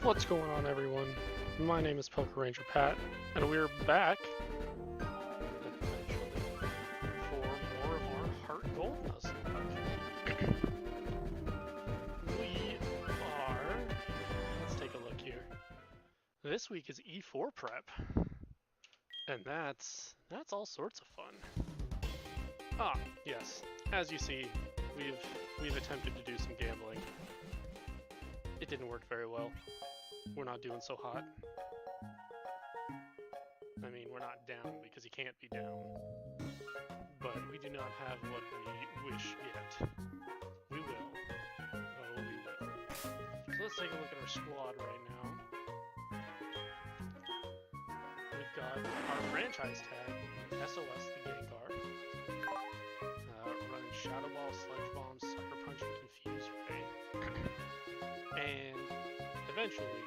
What's going on, everyone? My name is Poker Ranger Pat, and we're back for more of our Heartgold Nuzlocke. We are... Let's take a look here. This week is E4 prep, and that's all sorts of fun. Ah, yes. As you see, we've attempted to do some gambling. It didn't work very well. We're not doing so hot. I mean, we're not down because you can't be down. But we do not have what we wish yet. We will. Oh, we will. So let's take a look at our squad right now. We've got our franchise tag, SOS the Gengar. Running Shadow Ball, Sledge Bomb, Sucker Punch, and Confuse Ray. And eventually,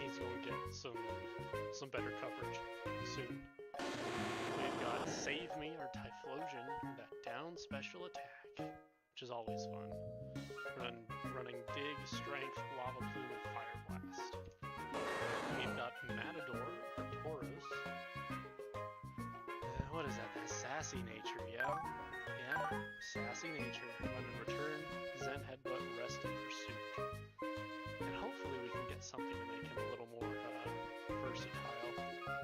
he's going to get some better coverage soon. We've got Save Me, our Typhlosion, that down special attack, which is always fun. Running Dig, Strength, Lava Plume, and Fire Blast. We've got Matador, our Tauros. What is that? That sassy nature, yeah? Yeah, sassy nature. Running Return, Zen Headbutt, Rest, and Pursuit. And hopefully we can get something to make him a little more versatile.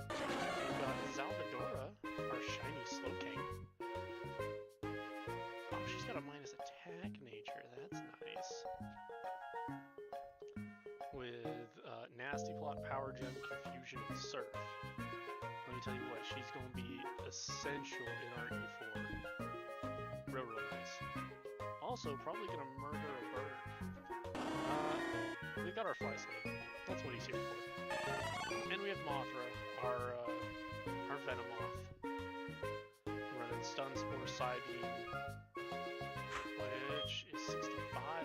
We've got Zalvadora, our shiny Slowking. Oh, she's got a minus attack nature. That's nice. With Nasty Plot, Power Gem, Confusion, and Surf. Let me tell you what, she's going to be essential in our E4. Real nice. Also, probably going to murder a bird. We got our Fly Snake. That's what he's here for. And we have Mothra, our Venomoth. Running Stun Spore, Psybeam, which is 65 power.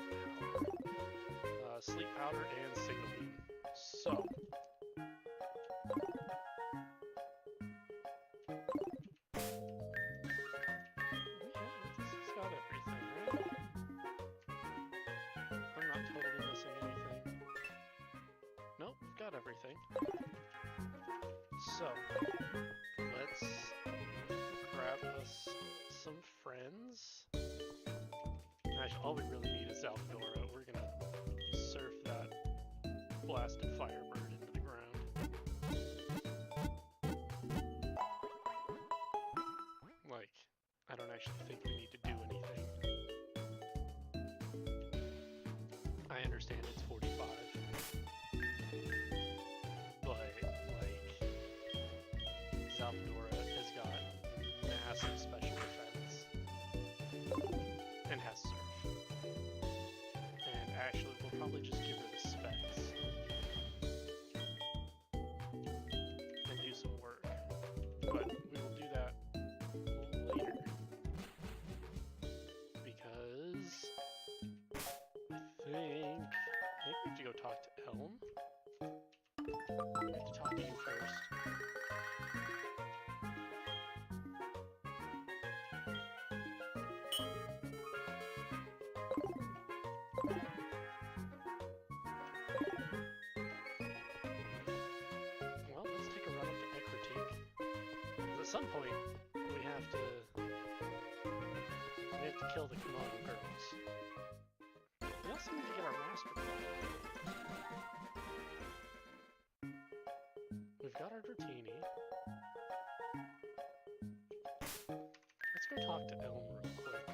Sleep Powder, and Signal Beam. So... everything. So, let's grab us some friends. Actually, all we really need is Zalvadora. We're gonna surf that blasted Firebird into the ground. Like, I don't actually think we need to do anything. I understand it's 45. Zalvadora has got massive special defense and has surf. And actually, we'll probably just give her the specs and do some work. But we will do that later. Because I think we have to go talk to Elm. We have to talk to you first. At some point, we have to kill the Komodo girls. We also need to get our master ball. We've got our Dratini. Let's go talk to Elm real quick.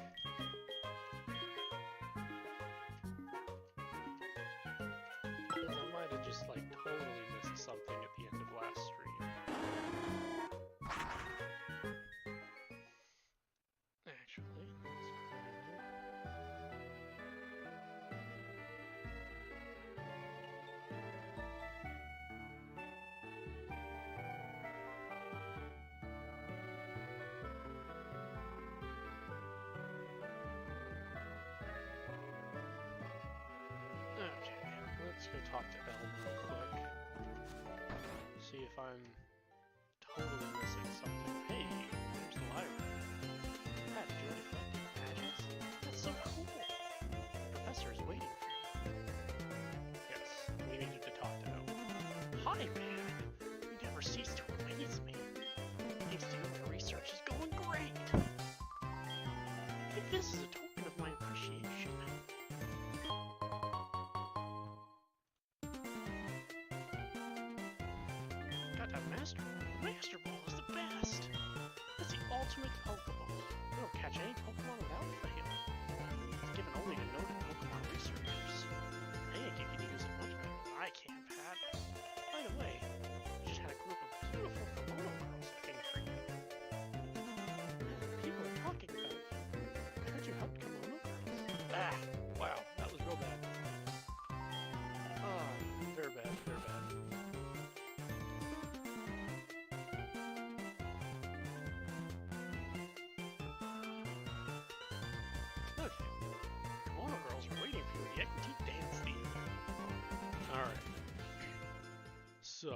Because I might have just like totally missed something at the end of last stream. Actually, let's okay, let's go talk to Elm real quick. See if I'm totally missing something. Hey, there's the library. Pat, did you already collect your badges? That's so cool! The professor is waiting for you. Yes, we need Master Ball is the best! It's the ultimate Pokeball. You don't catch any Pokemon without fail. It's given only to noted Pokemon researchers. I think you can use it much better than I can, Pat. By the way, you just had a group of beautiful kimono girls looking for you. People are talking about you. I heard you helped kimono girls. Ah! Wow, that was real bad. Ah, very bad, very bad. Okay. Kimono girls are waiting for you at the Antique Dance Theater. Alright. So,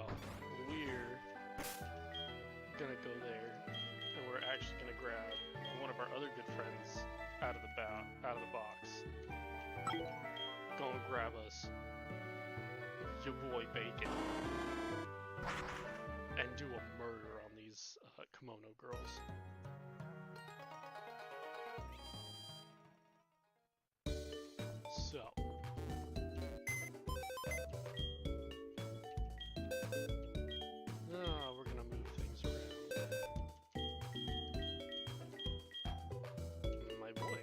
we're gonna go there, and we're actually gonna grab one of our other good friends out of the box. Go and grab us your boy Bacon and do a murder on these kimono girls. So. We're gonna move things around. My boy.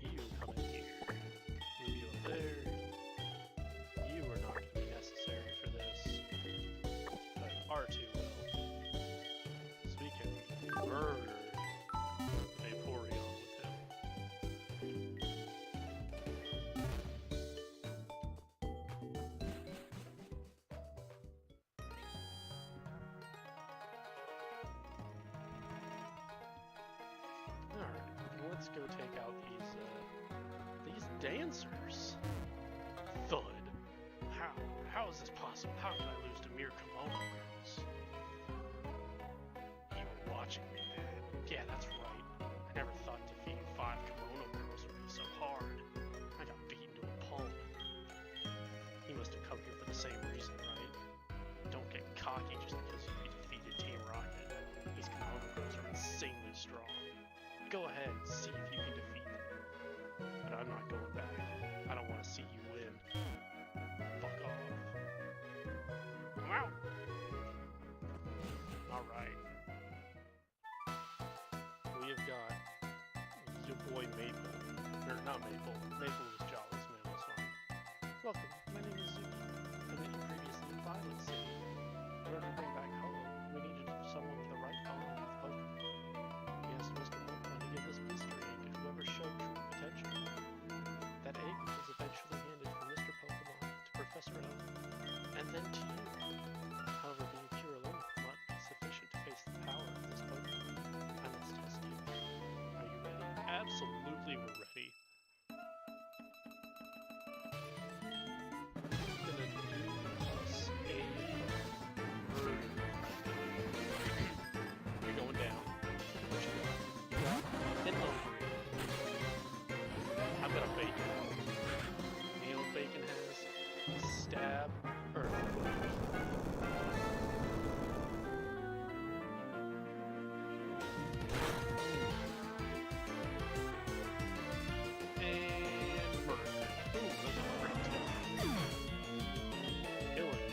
You come in here. Move you up there. You are not going to be necessary for this. But R2 will. So we can murder Vaporeon with him. Alright, let's go take out these dancers. Thud. How is this possible? How could I lose to mere kimono girls? You were watching me, man. Yeah, that's right. I never thought defeating 5 kimono girls would be so hard. I got beaten to a pulp. You must have come here for the same reason, right? Don't get cocky just because you defeated Team Rocket. These kimono girls are insanely strong. Go ahead, see if you can defeat them. But I'm not going back. I don't want to see you win. Fuck off. I'm out! Alright. We have got your boy Maple. Or not Maple. Maple was Jolly's man, this one. Welcome, my name is Zuki. I met you previously in Violet City. In order to bring back Hollow, we needed someone with the right bond with Pokemon. We asked Mr. Pokemon to give this mystery egg to whoever showed true potential. That egg was eventually handed from Mr. Pokemon to Professor Oak, and then to you. However, being pure alone will not be sufficient to face the power of this Pokemon. I must test you. Are you ready? Absolutely, we're ready. Gonna do us a murder. You're going down. What you got? You got an ovary. I've got a bacon. You know what bacon has? Stab, earthquake. And murder. Ooh, those are great too. Killing.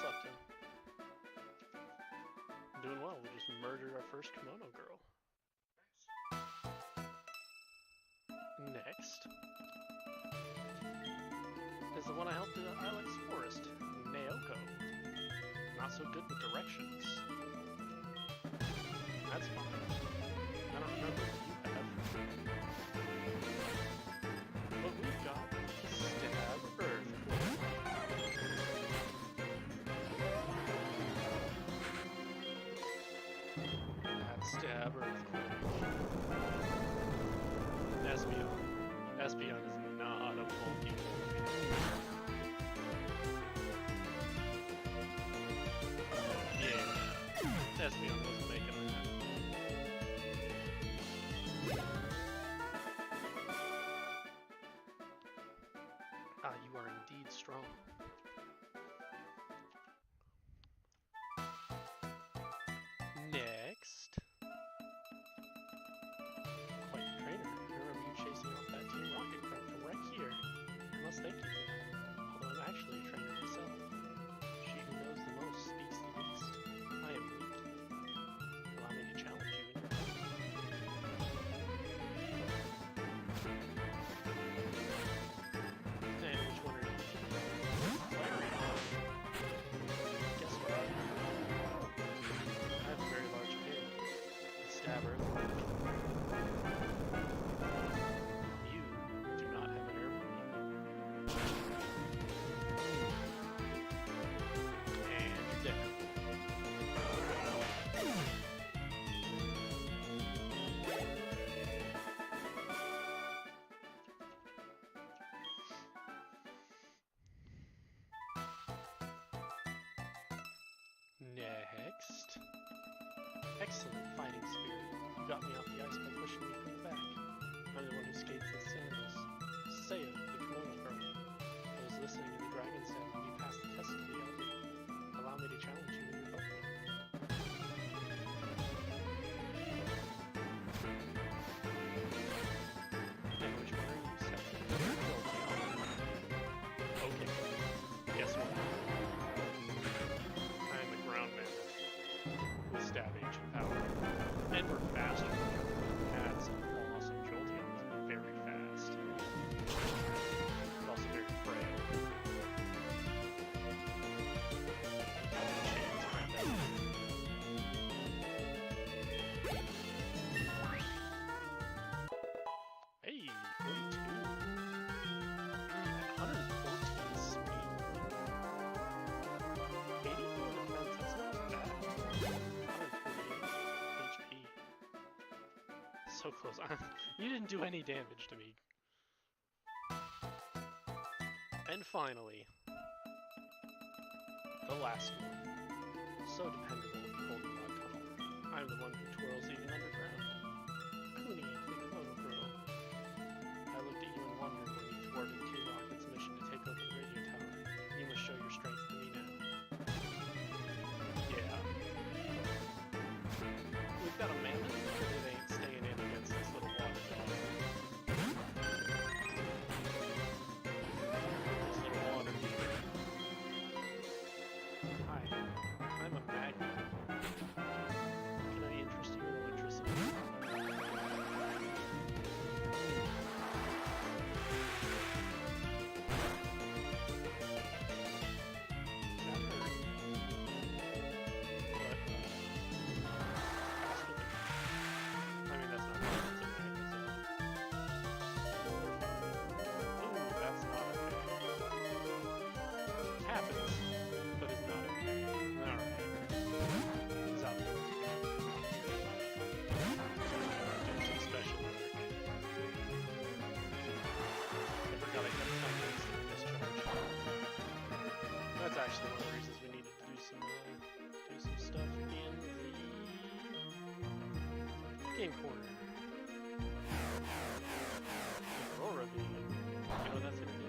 Sucked him. Doing well, we just murdered our first kimono girl. Next is the one I helped in Ilex Forest, Naoko. Not so good with directions. That's fine. I don't remember what you have. But we've got Stab Earthquake. That Stab Earthquake. Espeon. Espeon is not a bulky yeah. Espeon wasn't making that. Ah, you are indeed strong. Next. Quite the trainer. I remember you chasing off that Team Rocket crap from right here. I must thank you for that. Although I'm next. Excellent fighting spirit. You got me off the ice by pushing me from the back. I'm the one who skates in sandals. Saya, the kimono girl. I was listening to the dragon said when you passed the test of the elder. Allow me to challenge you in your Pokemon. And which one are you, Seth? Okay. Guess what? I am a ground man with stab ancient power. And we're faster. That's awesome. Jolteon is very fast. It's also very frail. Hey, 42. At 114 speed. 84 defense, that's not bad. 148 HP. So close. You didn't do any damage to me. And finally, the last one. So dependable with the Goldenrod tunnel. I'm the one who twirls even underground. Kuni, the kimono girl. I looked at you in wonder when you thwarted Team Rocket's mission to take over the radio tower. You must show your strength to me now. Yeah. We've got a mammoth, but it ain't staying in against this little water dog. This little water demon. Hi, I'm a magnet. Can I interest you in electricity? That hurt. But, faster than I mean, that's not bad. It's a magnet, ooh, that's not okay. Happens, but it's not okay. Alright. It's out there. Doing some special work. I forgot I kept some instant discharge. That's actually one of the reasons we needed to do some stuff in the game corner. Aurora beam. You know what that's gonna do?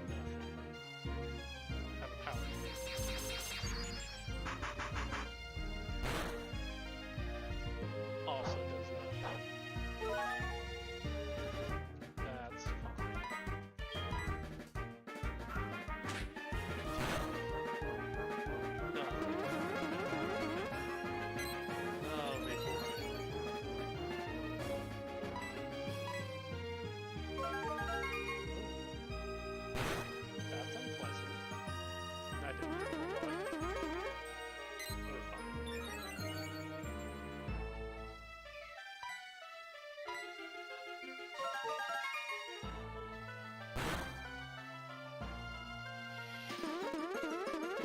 Nothing. Have a power. Also does nothing. That's fine. Nothing. Oh, maybe. That's unpleasant. That didn't hurt my body. We're fine.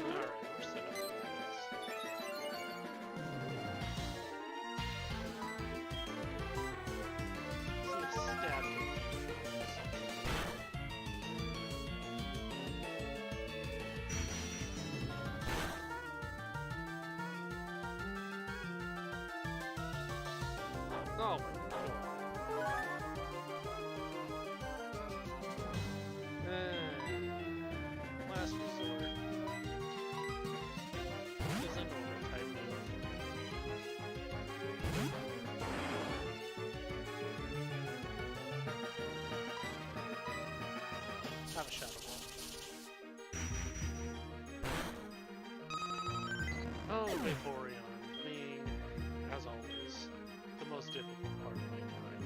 Alright, we're set up for this. See if stab can do something. Oh my god. Last resort. Is a normal type move. Have a shadow ball. Oh, Vaporeon, being, as always, the most difficult part of my time.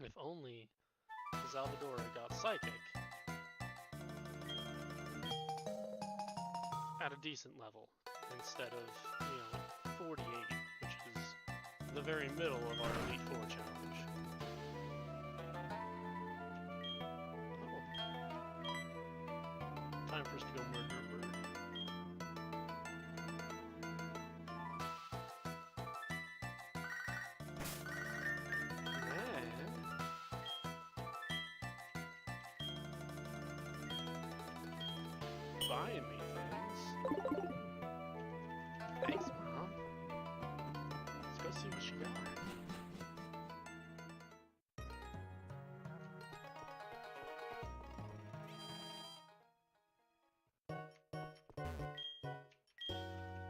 If only Salvador got Psychic at a decent level instead of, 48, which is the very middle of our Elite Four challenge. Time for us to go murder a bird. And buying me things. Thanks, Mom. Let's go see what she got.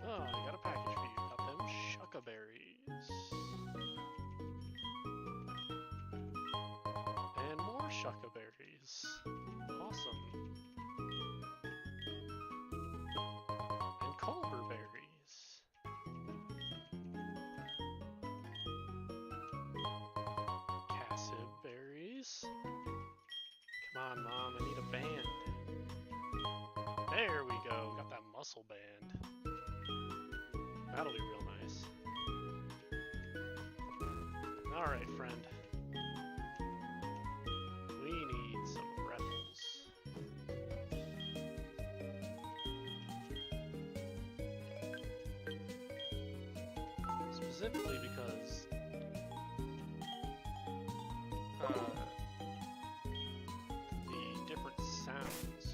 Oh, I got a package for you. Got them shuckaberries. And more shuckaberries. Awesome. And Culver berries. Cassib berries. Come on, Mom, I need a band. There we go, got that muscle band. That'll be real nice. Alright, friend. We need some raffles. Specifically because the different sounds,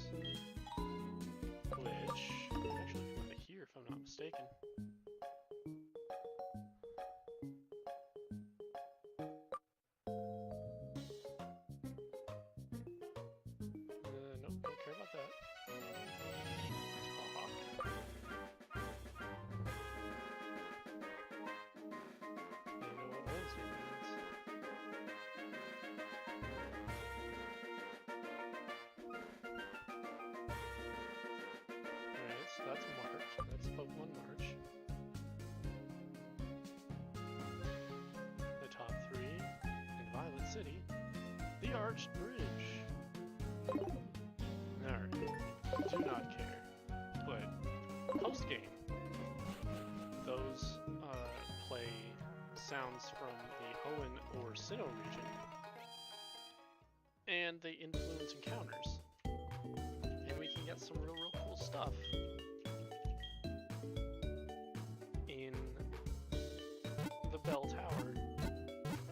which actually come out of here if I'm not mistaken. Nope, don't care about that. Hawk. I don't know what Wednesday means. Alright, so that's March. That's Pokemon March. The top 3 in Violet City. The Arched Bridge. Alright. Do not care. But post-game, those play sounds from the Hoenn or Sinnoh region, and they influence encounters. And we can get some real cool stuff in the Bell Tower,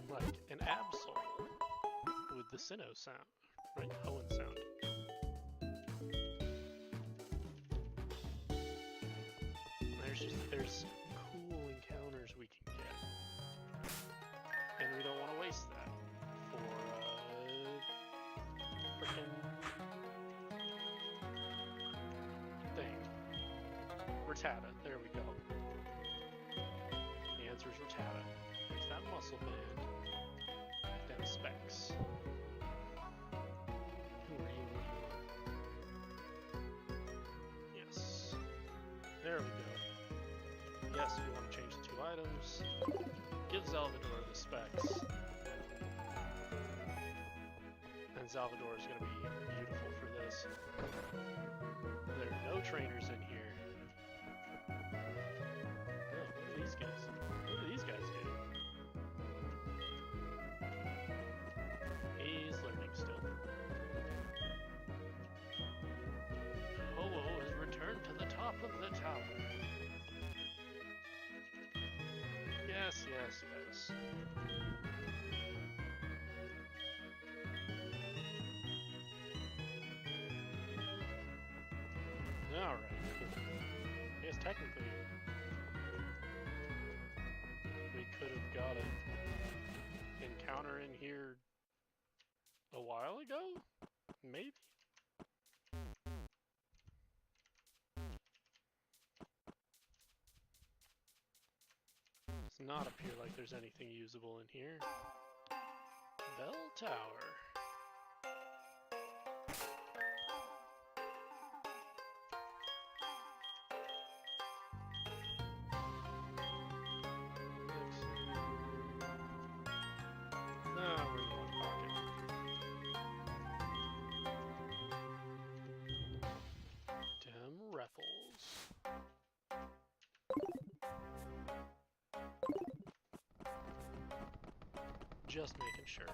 like an Absol with the Sinnoh sound, right? Hoenn sound. There's cool encounters we can get, and we don't want to waste that for frickin' thing. Rattata, there we go. The answer is Rattata. There's that muscle band. Them specs. Who are you? Yes. There we go. Yes, we want to change the 2 items. Give Salvador the specs. And Salvador is going to be beautiful for this. There are no trainers in here. Oh, look at these guys. What do these guys do? He's learning still. Ho-Oh has returned to the top of the tower. Yes, yes, yes. Alright, cool. I guess technically we could have got an encounter in here a while ago? Maybe? Does not appear like there's anything usable in here. Bell Tower. Ah, we're in one pocket. Dem Raffles. Just making sure.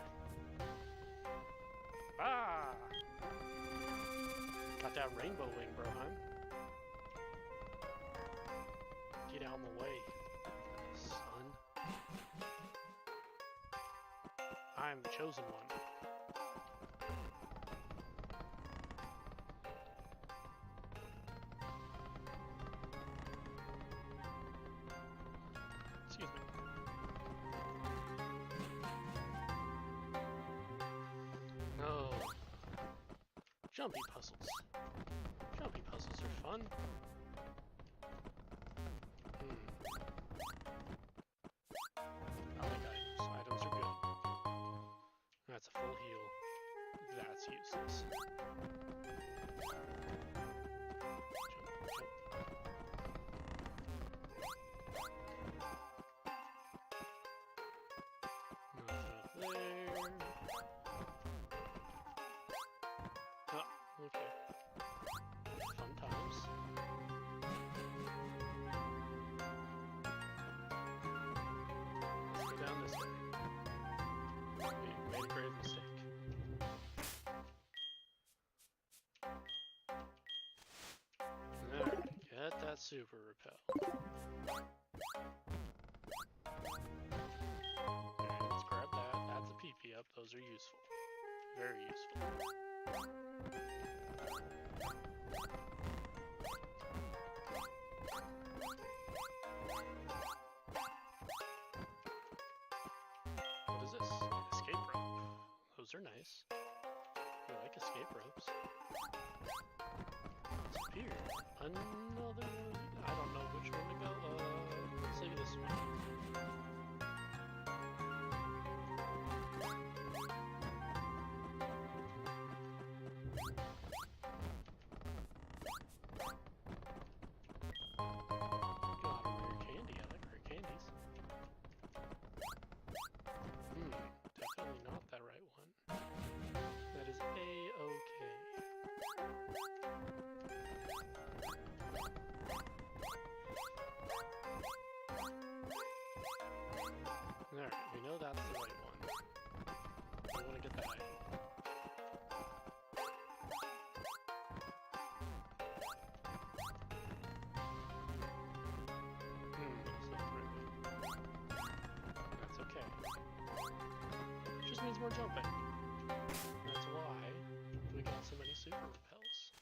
Ah! Got that rainbow wing, Broheim. Get out of my way, son. I am the chosen one. Jumpy puzzles. Jumpy puzzles are fun. I like items. Items are good. That's a full heal. That's useless. Okay. Fun times. Let's go down this way. We made a grave mistake. Alright, get that super repel. Okay, let's grab that. That's a PP up. Those are useful. Very useful. What is this? Escape rope. Those are nice. I like escape ropes. Disappear. Another one. I don't know which one to go. Let's say this one. Alright, we know that's the right one. I want to get that item. That's not the right one. That's okay. It just means more jumping. That's why we got so many super repels.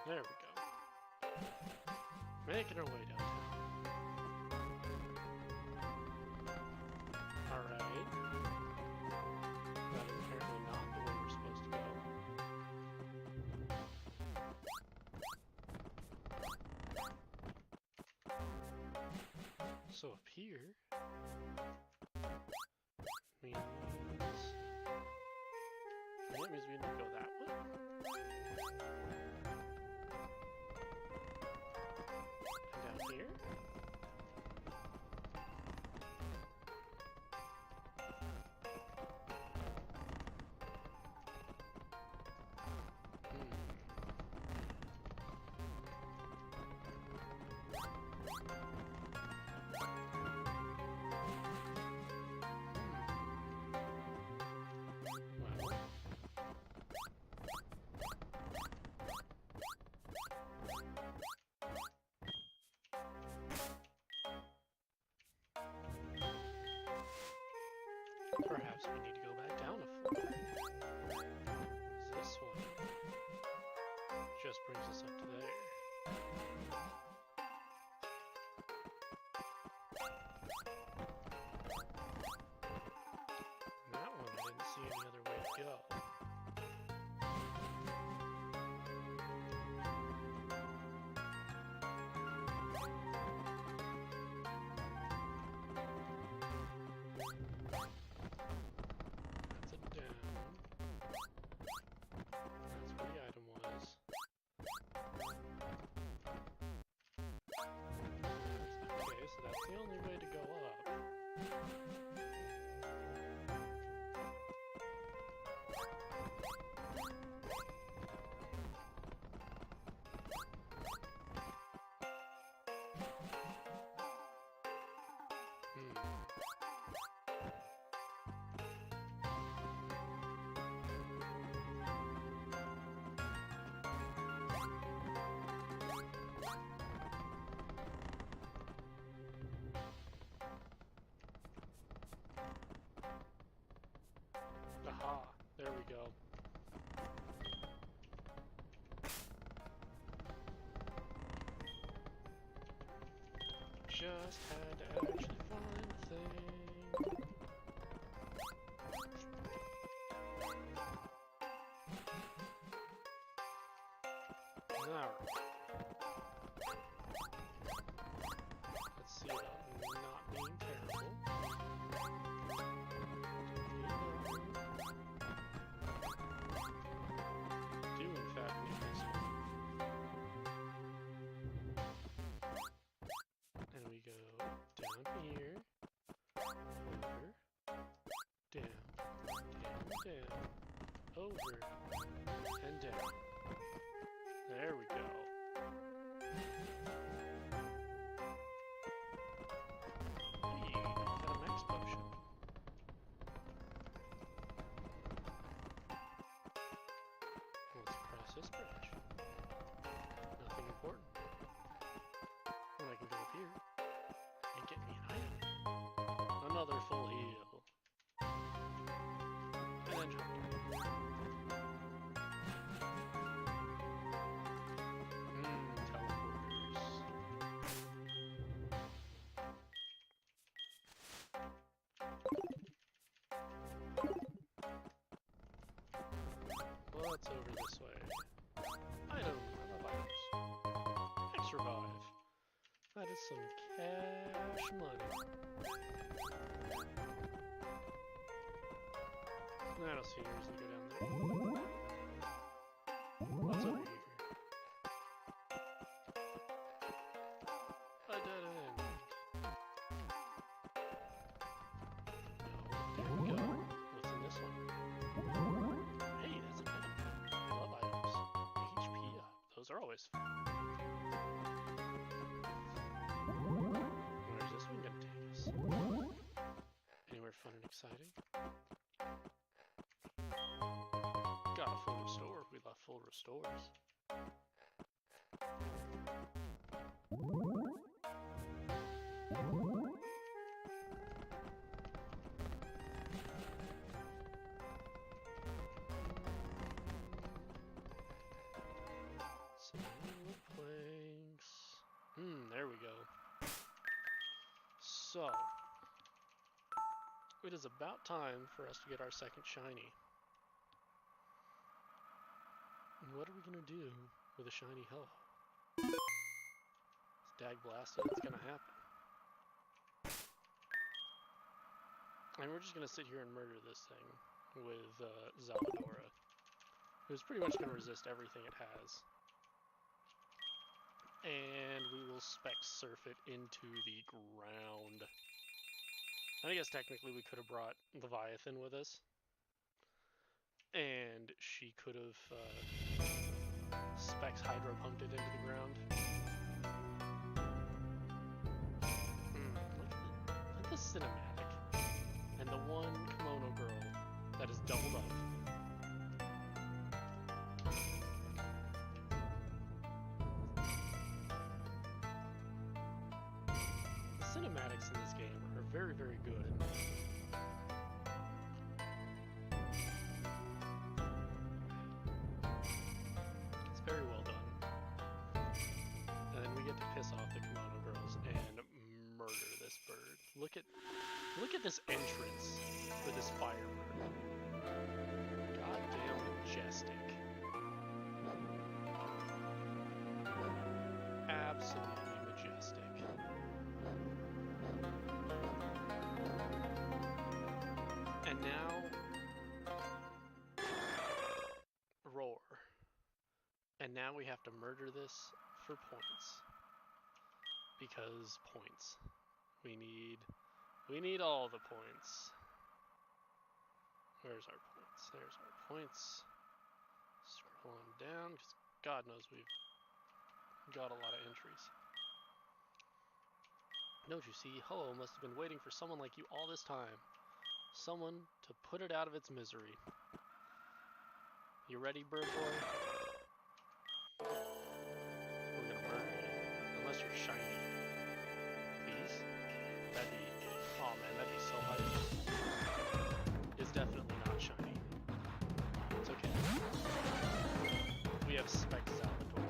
There we go. Making our way downtown. Alright. That is apparently not the way we're supposed to go. So up here means... that means we need to go that way? Here? Perhaps we need to go back down a floor. This one just brings us up to there. And that one, I didn't see any other way to go. That's a down. just had to actually find the thing. Alright. Let's see about not being terrible. Do in fact need this one. And we go down here, over, down, over, and down. There we go. Hey, got a max potion. Let's press this bridge. Nothing important. When I can go up here and get me an item. Another full heal. And then jump. What's over this way? Item! I love items. I survive. That is some cash money. I don't see any reason to go down there. What's over here? A dead end. No, there we go. What's in this one? Hey, that's an item. I love items. HP up. Those are always fun. Where's this one gonna take us? Anywhere fun and exciting? Got a full restore. We love full restores. Some wood planks. There we go. So, it is about time for us to get our second shiny. And what are we gonna do with a shiny hello? It's dag blasted, it's gonna happen. And we're just gonna sit here and murder this thing with Zaladora, who's pretty much gonna resist everything it has. And we will spec surf it into the ground. I guess technically we could have brought Leviathan with us. And she could have specs hydro-punked it into the ground. Look at the cinematic. And the one kimono girl that is doubled up. The cinematics in this game are very, very good. Very well done. And then we get to piss off the kimono girls and murder this bird. Look at this entrance for this firebird. Goddamn majestic. Absolutely majestic. And now roar. And now we have to murder this for points. Because points. We need all the points. Where's our points? There's our points. Scroll on down, because God knows we've got a lot of entries. Don't you see? Hello must have been waiting for someone like you all this time. Someone to put it out of its misery. You ready, bird boy? We're gonna murder you. Unless you're shiny. Please? That'd be... oh man, that'd be so hype. It's definitely not shiny. It's okay. We have specs Salvador.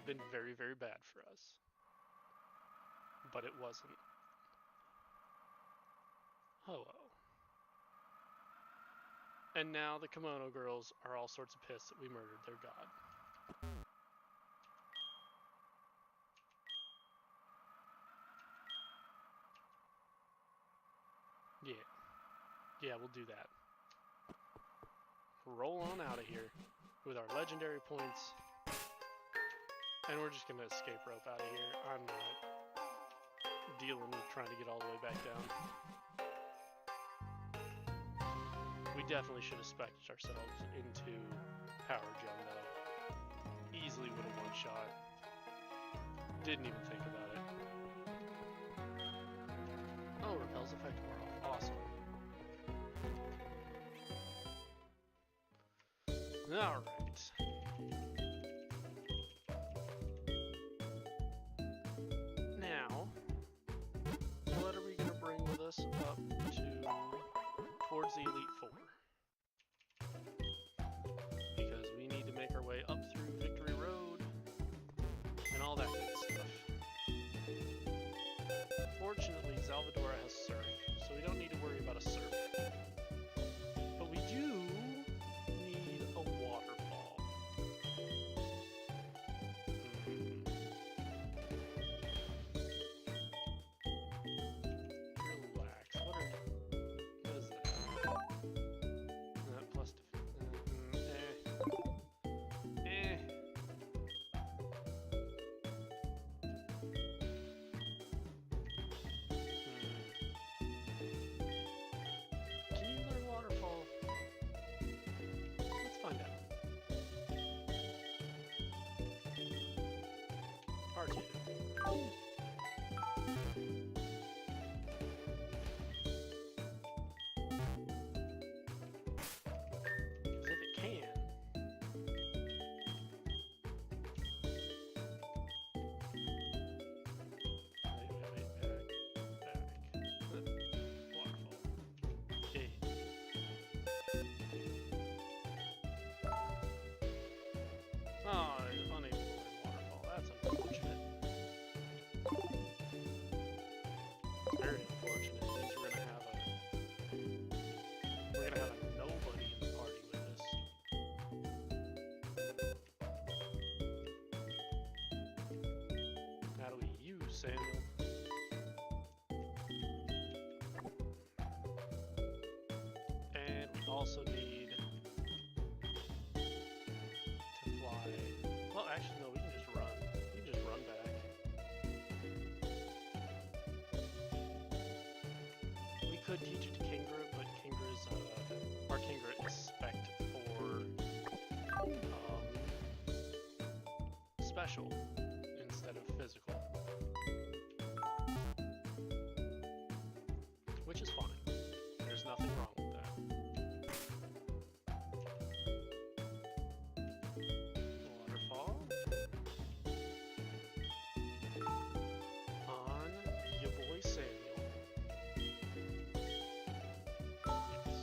been very, very bad for us. But it wasn't. Oh well. And now the Kimono Girls are all sorts of pissed that we murdered their god. Yeah. Yeah, we'll do that. Roll on out of here with our legendary points. And we're just gonna escape rope out of here. I'm not dealing with trying to get all the way back down. We definitely should have spec'd ourselves into Power Gem though. Easily would have one-shot. Didn't even think about it. Oh, repels effect wore off. Awesome. Alright. Now, what are we going to bring with us up towards the Elite Four? Because we need to make our way up through Victory Road and all that good stuff. Fortunately, Salvadora has surf, so we don't need to worry about a surf. But we do need a waterfall. Relax. What is that? Plus Can you learn waterfall? Let's find out. R2. Because if it can... Back. Waterfall. Okay. Oh, unable to learn waterfall. That's unfortunate. It's very unfortunate. It means we're gonna have a nobody in the party with us. How do we use Samuel? And we also need to fly. Well, actually, no, we can just run. We can just run back. We could teach it to Kingra, but Kingra's, our Kingra is spec'd for, special instead of physical. Which is fine. There's nothing wrong with that. Waterfall. On your boy Samuel. Yes.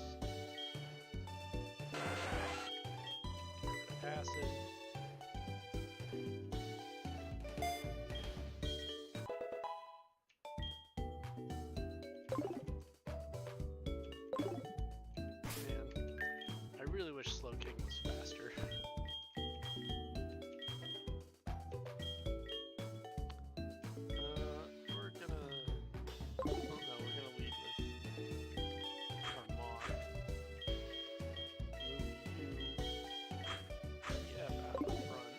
Acid. Man, I really wish Slow King was faster. We're gonna... Oh no, we're gonna lead with our Moth. Move you out in front.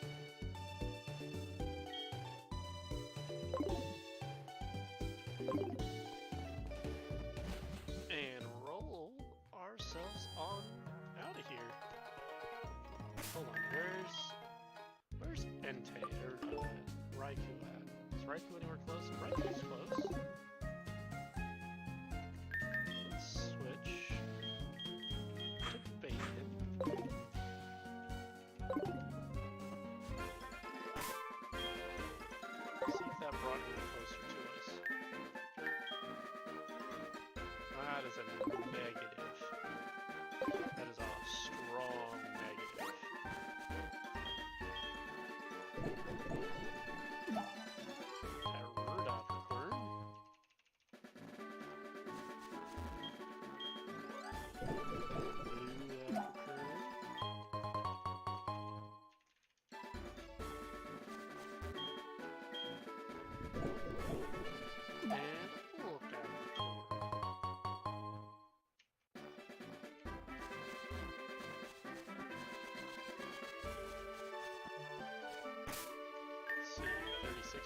And roll ourselves on out of here. Hold on, where's Entei or Raikou at? Is Raikou anywhere close? Raikou's close. Let's switch to Bacon. See if that brought him closer to us. That is a negative. That is a strong negative.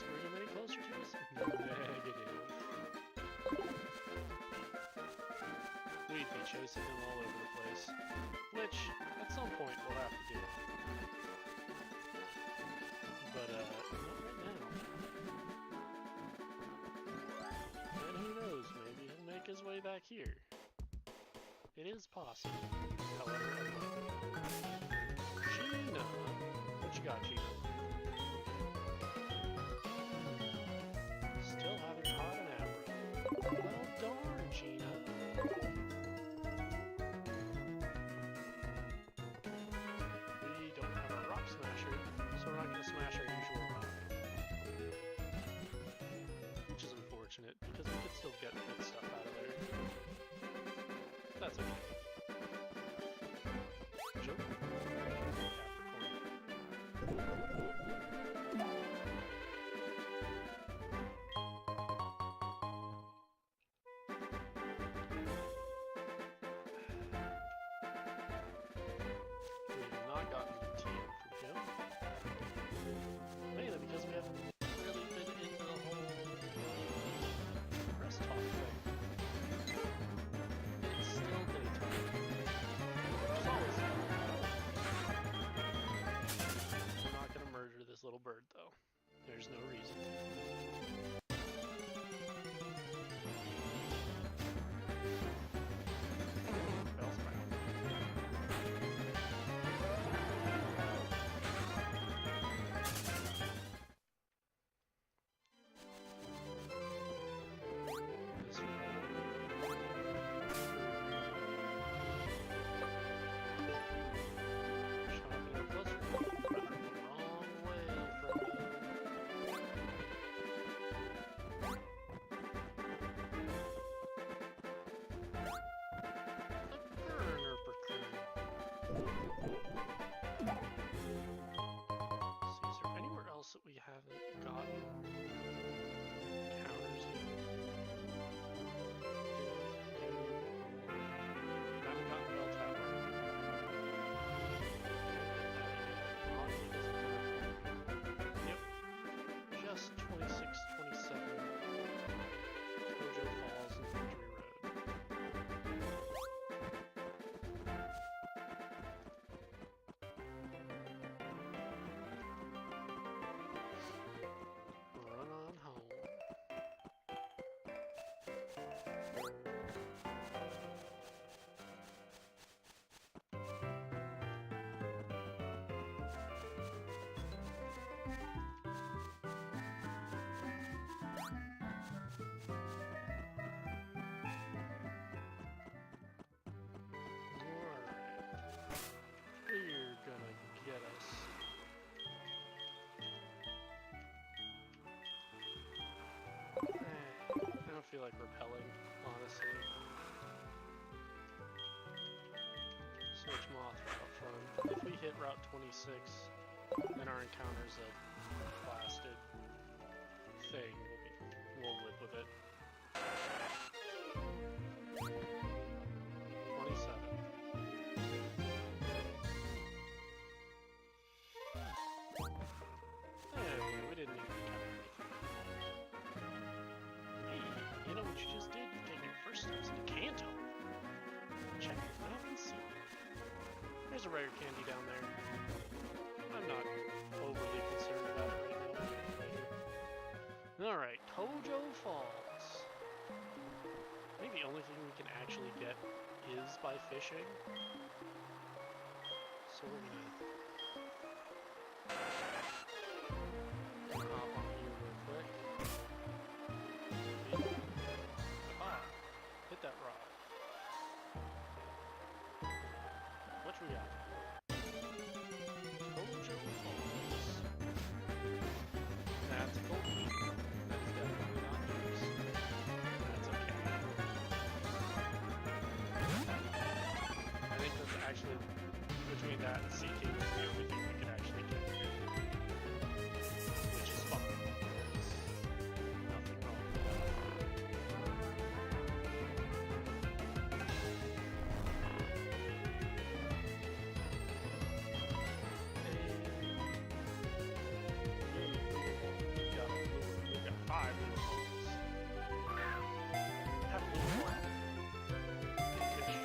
Bring him any closer to us? Negative. We'd be chasing him all over the place, which at some point we'll have to do. But not right now. And who knows, maybe he'll make his way back here. It is possible, however unlikely. Gina! What you got, Gina? Still haven't caught an Abra. Well, darn, Gina. We don't have a rock smasher, so we're not going to smash our usual rock. Which is unfortunate, because we could still get good stuff out of there. That's okay. Joke. Little bird, though. There's no reason. That we haven't gotten counters yet. Haven't gotten Bell Tower. Yep. Just 26, 27. Tojo Falls and Victory Road. I feel like repelling, honestly. Switch Mothra up front. If we hit Route 26, then our encounter's a blasted thing. We'll live with it. 27. Hey, we didn't even encounter anything. You know what you just did? You take your first steps into Kanto. Check it out and see. There's a rare candy down there. I'm not overly concerned about it right now. Alright, Tojo Falls. I think the only thing we can actually get is by fishing. So we're gonna hop on here real quick. Hit that rod. What we got? Tojo Falls. actually, between that and Sea King, is the only thing we could actually get. Which is fun. There's nothing wrong with that. We've got 5 little holes. Have a little more. Fish.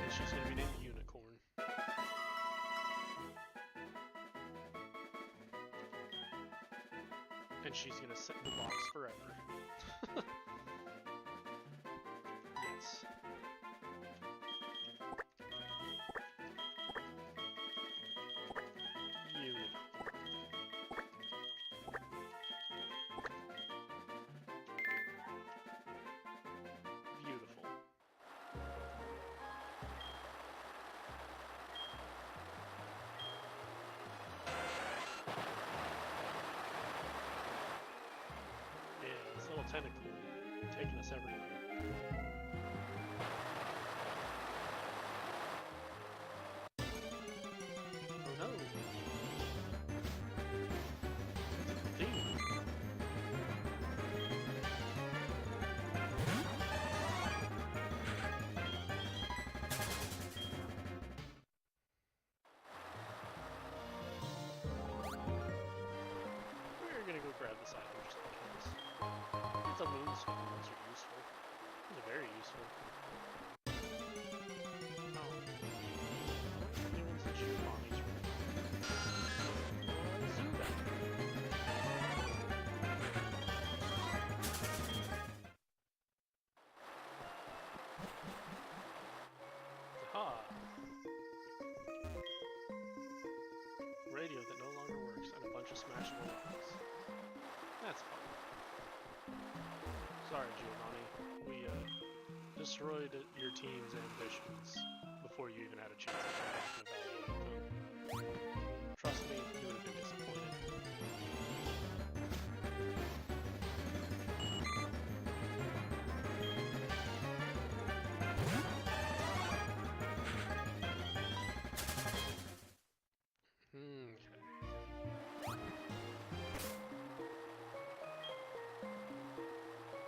And she's gonna be named Unicorn. And she's gonna sit in the box forever. Yes. Unicorn. Beautiful. Yeah, this little tentacle taking us everywhere. Oh no! It's a demon. We're gonna go grab this item just in case. It's a moonstone, those are useful. Those are very useful. Oh. New ones that shoot mommies from Zubat. Aha! Radio that no longer works and a bunch of smashable rocks. That's fun. Sorry, Giovanni. We destroyed your team's ambitions before you even had a chance to come back and evaluate them. Trust me, you would have been disappointed.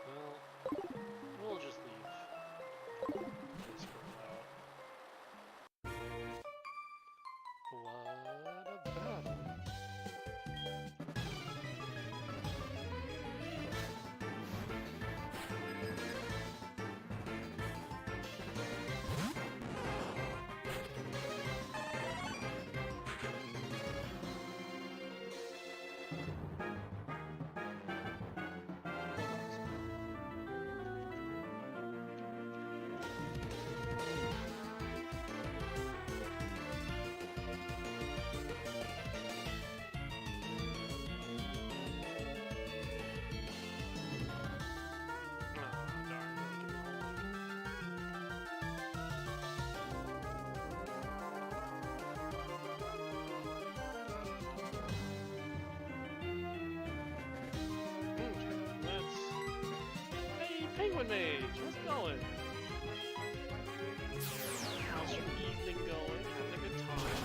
Well, we'll just leave this for a while. What a battle! Penguin Mage, how's it going? How's your evening going? Having a good time?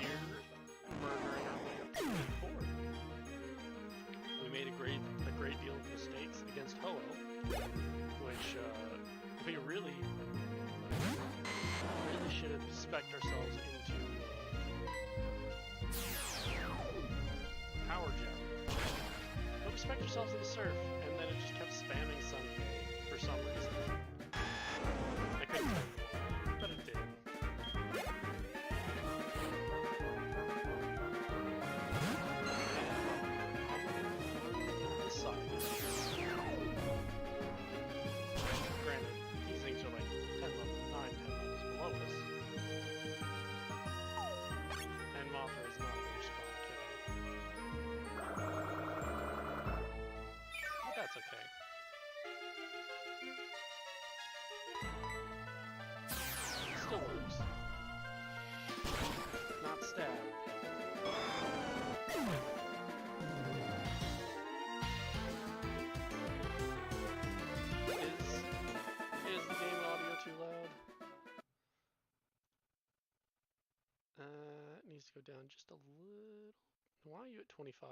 We're murdering our way up to the board. We made a great deal of mistakes against Ho-Oh, which we really should have spec'd ourselves into Power Gem. But we spec'd ourselves into Surf, and then it just kept spamming Sunny for some reason. I couldn't tell you why, but it did. This side. Granted, these things are like 10 levels below us. And Mothra is not a very strong kiddo. But that's okay. It still works. Not stab. go down just a little. Why are you at 25?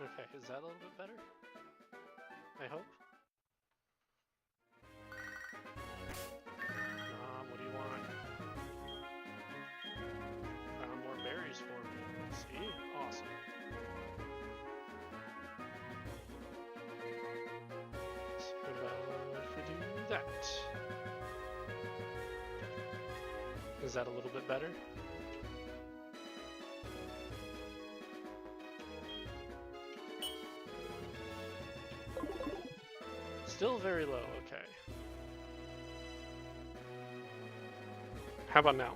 Okay, is that a little bit better? I hope. What do you want? Found more berries for me. See? Awesome. So what about if we do that? Is that a little bit better? Still very low, okay. How about now?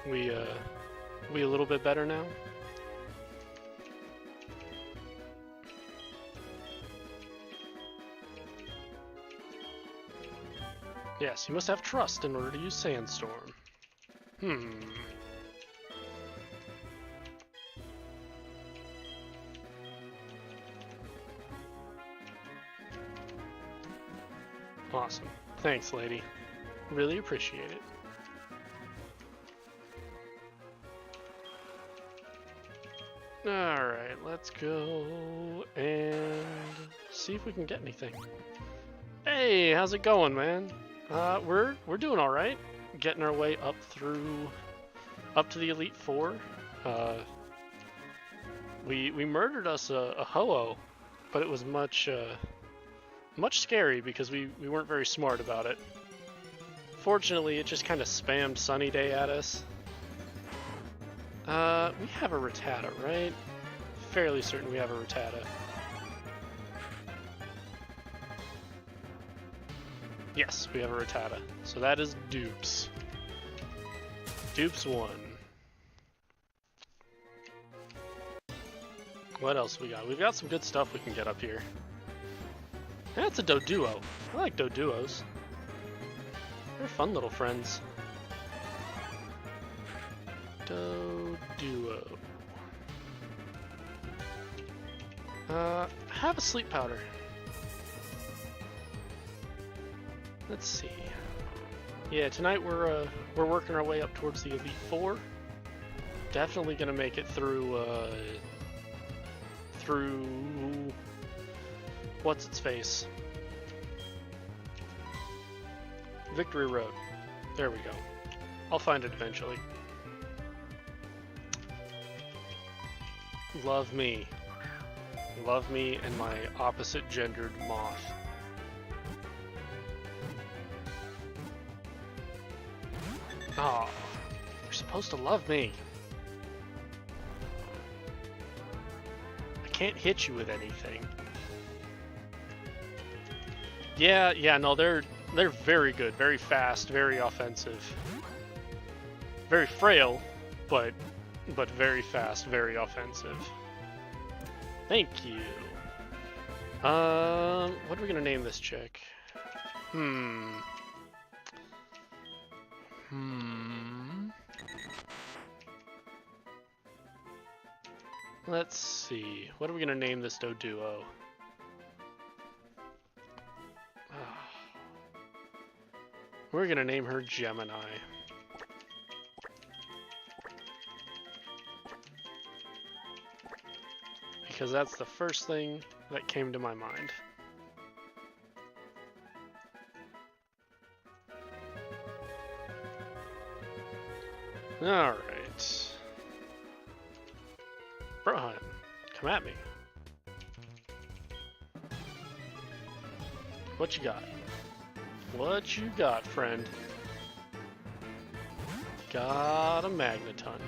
We a little bit better now? Yes, you must have trust in order to use Sandstorm. Awesome. Thanks, lady. Really appreciate it. Alright, let's go and see if we can get anything. Hey, how's it going, man? We're doing all right. Getting our way up to the Elite Four. We murdered us a ho-oh, but it was much scary because we weren't very smart about it. Fortunately, it just kind of spammed Sunny Day at us. We have a Rattata, right? Fairly certain we have a Rattata. Yes, we have a Rattata. So that is Dupes. Dupes 1. What else we got? We've got some good stuff we can get up here. That's a Doduo. I like Doduos. They're fun little friends. Doduo. Have a sleep powder. Let's see. Yeah, tonight we're working our way up towards the Elite Four. Definitely gonna make it through what's its face? Victory Road. There we go. I'll find it eventually. Love me. Love me and my opposite-gendered moth. Oh, you're supposed to love me. I can't hit you with anything. Yeah, no, they're very good, very fast, very offensive. Very frail, but very fast, very offensive. Thank you. What are we gonna name this chick? Let's see. What are we gonna name this Doduo? We're gonna name her Gemini. Because that's the first thing that came to my mind. Alright. Brohan, come at me. What you got? What you got, friend? Got a Magneton.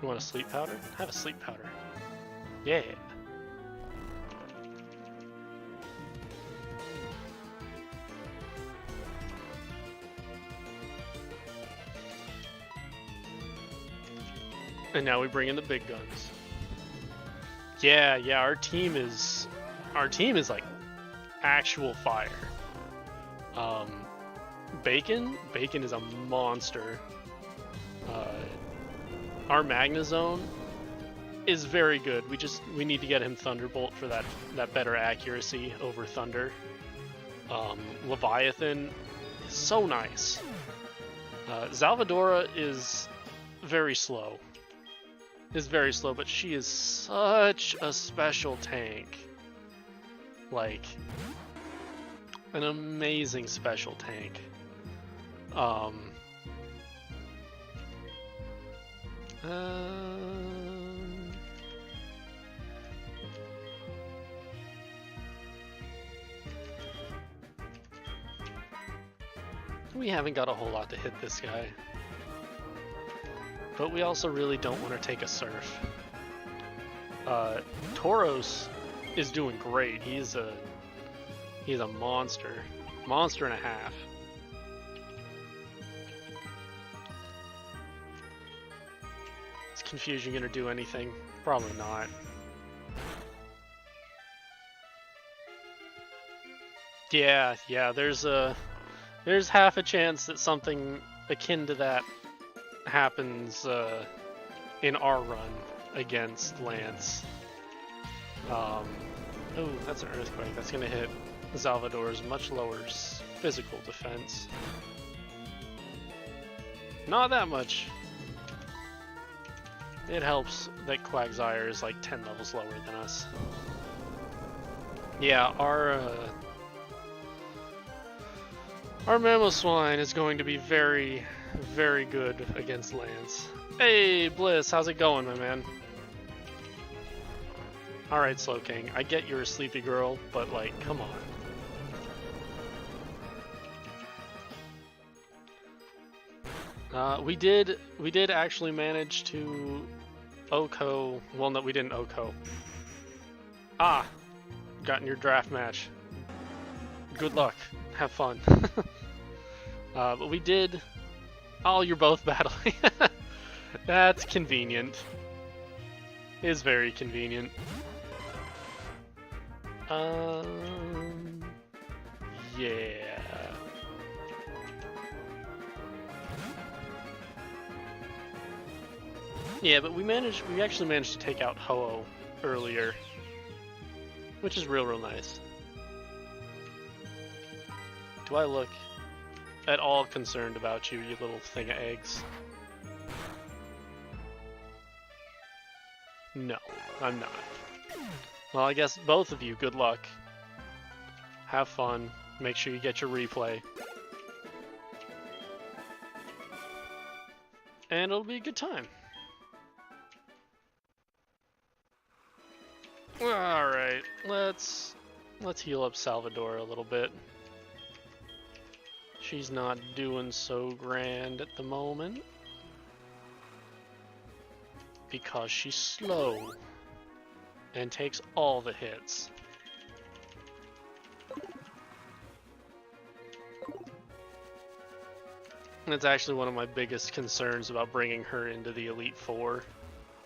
You want a sleep powder? Have a sleep powder. Yeah. And now we bring in the big guns. Yeah, our team is like actual fire. Bacon is a monster. Our Magnezone is very good. We need to get him Thunderbolt for that better accuracy over Thunder. Leviathan is so nice. Zalvadora is very slow. But she is such a special tank. Like, an amazing special tank. We haven't got a whole lot to hit this guy. But we also really don't want to take a Surf. Tauros is doing great. He's a monster. Monster and a half. Is Confusion gonna do anything? Probably not. Yeah, there's half a chance that something akin to that happens in our run against Lance. Oh, that's an Earthquake. That's gonna hit Zalvador's much lower physical defense. Not that much. It helps that Quagsire is like 10 levels lower than us. Yeah, our Mamoswine is going to be very, very good against Lance. Hey, Bliss, how's it going, my man? Alright, Slowking, I get you're a sleepy girl, but like, come on. We did actually manage to OHKO. Well, no, we didn't OHKO. Ah, got in your draft match. Good luck. Have fun. But we did. Oh, you're both battling. That's convenient. It is very convenient. Yeah. Yeah, but we actually managed to take out Ho-Oh earlier, which is real nice. Do I look at all concerned about you, you little thing of eggs? No, I'm not. Well, I guess both of you, good luck. Have fun. Make sure you get your replay. And it'll be a good time. Alright, let's heal up Salvador a little bit. She's not doing so grand at the moment. Because she's slow. And takes all the hits. That's actually one of my biggest concerns about bringing her into the Elite Four.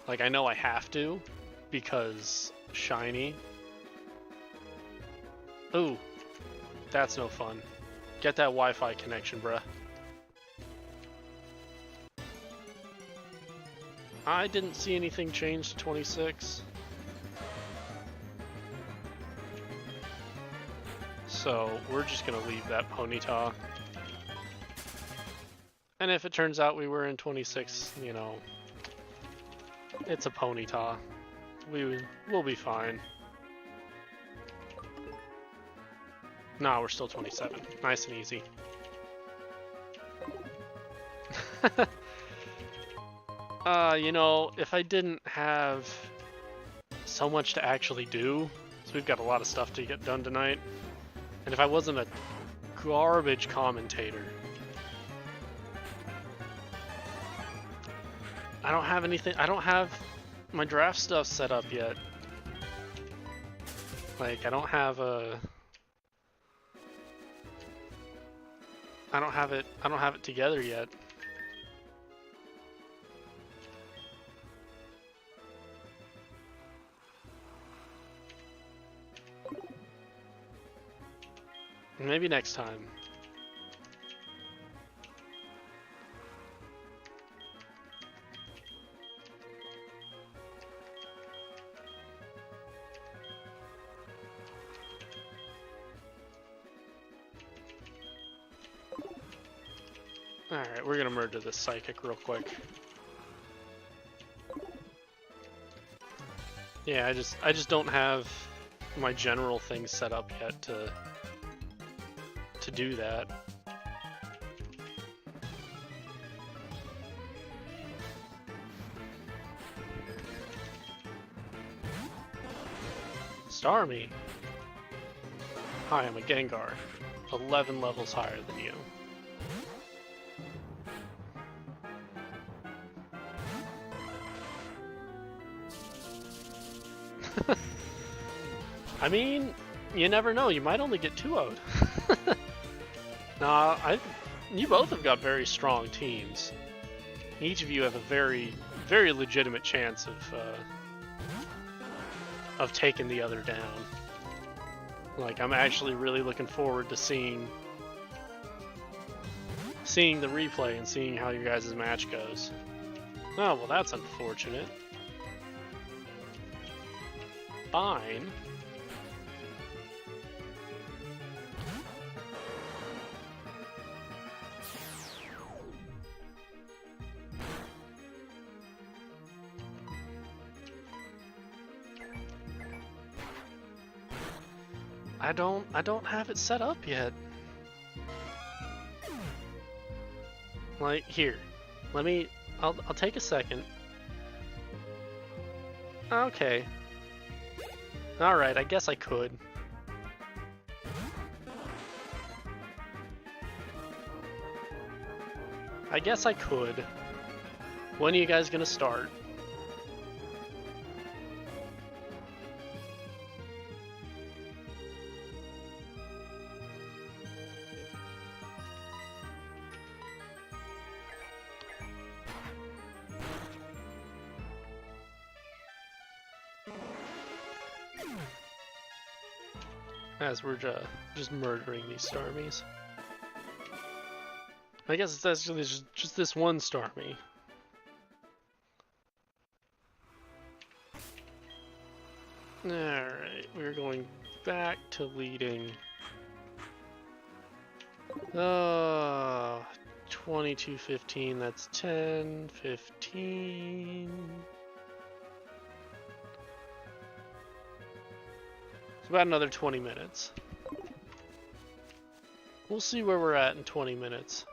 Like, I know I have to, because shiny. Ooh, that's no fun. Get that Wi-Fi connection, bruh. I didn't see anything change to 26. So we're just gonna leave that Ponyta. And if it turns out we were in 26, you know, it's a Ponyta. We'll be fine. Nah, we're still 27. Nice and easy. You know, if I didn't have so much to actually do, so we've got a lot of stuff to get done tonight, and if I wasn't a garbage commentator, I don't have anything, I don't have my draft stuff set up yet. Like, I don't have it together yet. Maybe next time. Alright, we're gonna murder this psychic real quick. Yeah, I just don't have my general thing set up yet to do that. Starmie. Hi, I'm a Gengar. 11 levels higher than you. I mean, you never know. You might only get 2-0'd. Nah, you both have got very strong teams. Each of you have a very, very legitimate chance of taking the other down. Like, I'm actually really looking forward to seeing the replay and seeing how your guys' match goes. Oh, well, that's unfortunate. Fine. I don't have it set up yet. Like, here. I'll take a second. Okay. Alright, I guess I could. I guess I could. When are you guys gonna start? As we're just murdering these Starmies. I guess it's actually just this one Starmie. Alright, we're going back to leading. 22-15, that's 10, 15. It's about another 20 minutes. We'll see where we're at in 20 minutes.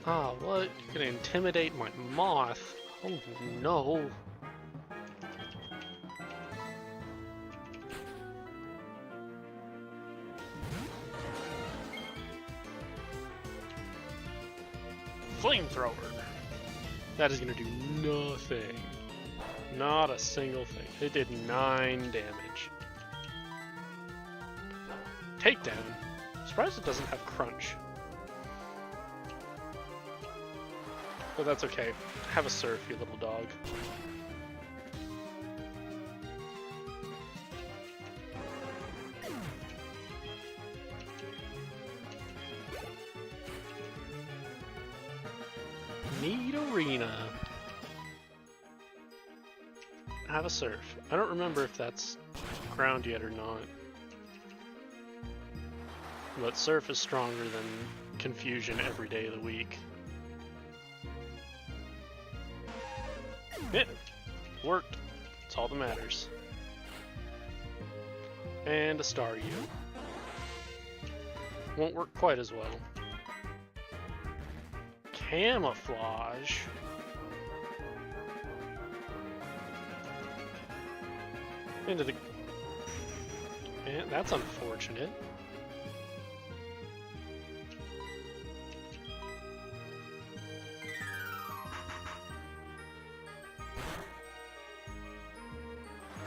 Ah, what? You're gonna intimidate my moth? Oh no. Flamethrower. That is gonna do nothing. Not a single thing. It did 9 damage. Takedown. Surprised it doesn't have crunch. But that's okay. Have a surf, you little dog. Need arena. Have a surf. I don't remember if that's ground yet or not. But surf is stronger than confusion every day of the week. It worked. That's all that matters. And a star U. Won't work quite as well. Camouflage. Into the... Man, that's unfortunate.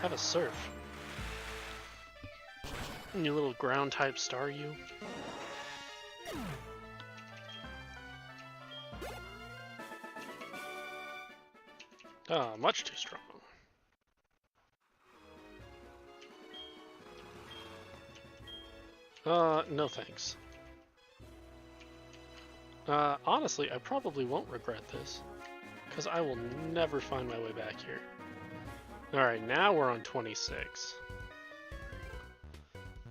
Have a surf. You little ground type star, you. Ah, much too strong. No thanks. Honestly, I probably won't regret this, because I will never find my way back here. Alright, now we're on 26.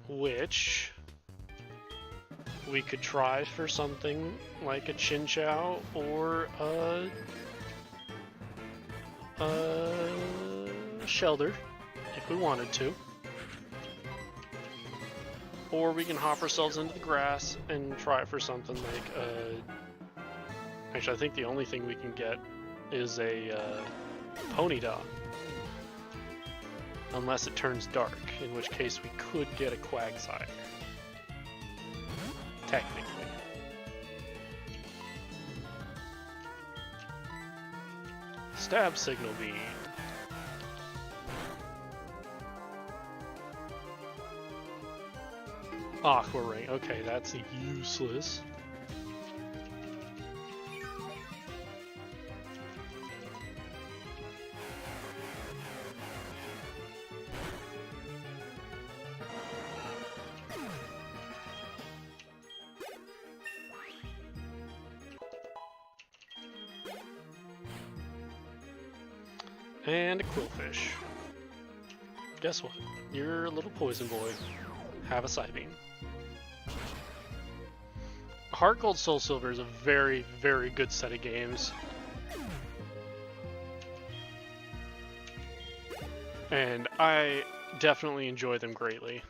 Which we could try for something like a Chinchou or a Shelter, if we wanted to. Or we can hop ourselves into the grass and try for something like actually, I think the only thing we can get is a Ponyta. Unless it turns dark, in which case we could get a Quagsire. Technically. Stab Signal Beam. Aqua Ring. Okay, that's useless. And a Quillfish. Guess what? You're a little poison boy. Have a Psybeam. Heartgold Soul Silver is a very, very good set of games. And I definitely enjoy them greatly.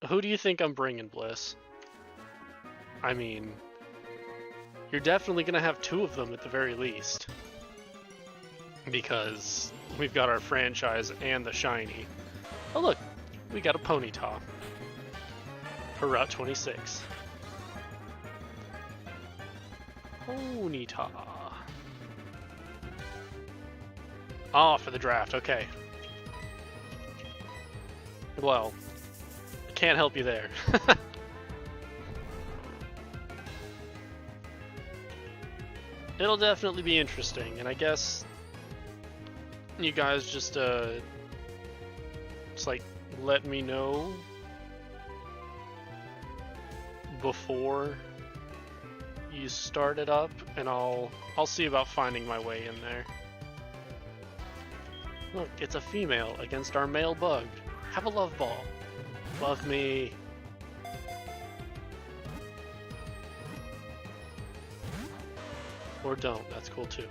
Who do you think I'm bringing, Bliss? I mean, you're definitely going to have 2 of them at the very least. Because we've got our franchise and the shiny. Oh look, we got a Ponyta for Route 26. Ponyta. Oh, for the draft, okay. Well, I can't help you there. It'll definitely be interesting, and I guess you guys just like let me know before you start it up, and I'll see about finding my way in there. Look, it's a female against our male bug. Have a love ball. Love me. Or don't, that's cool too.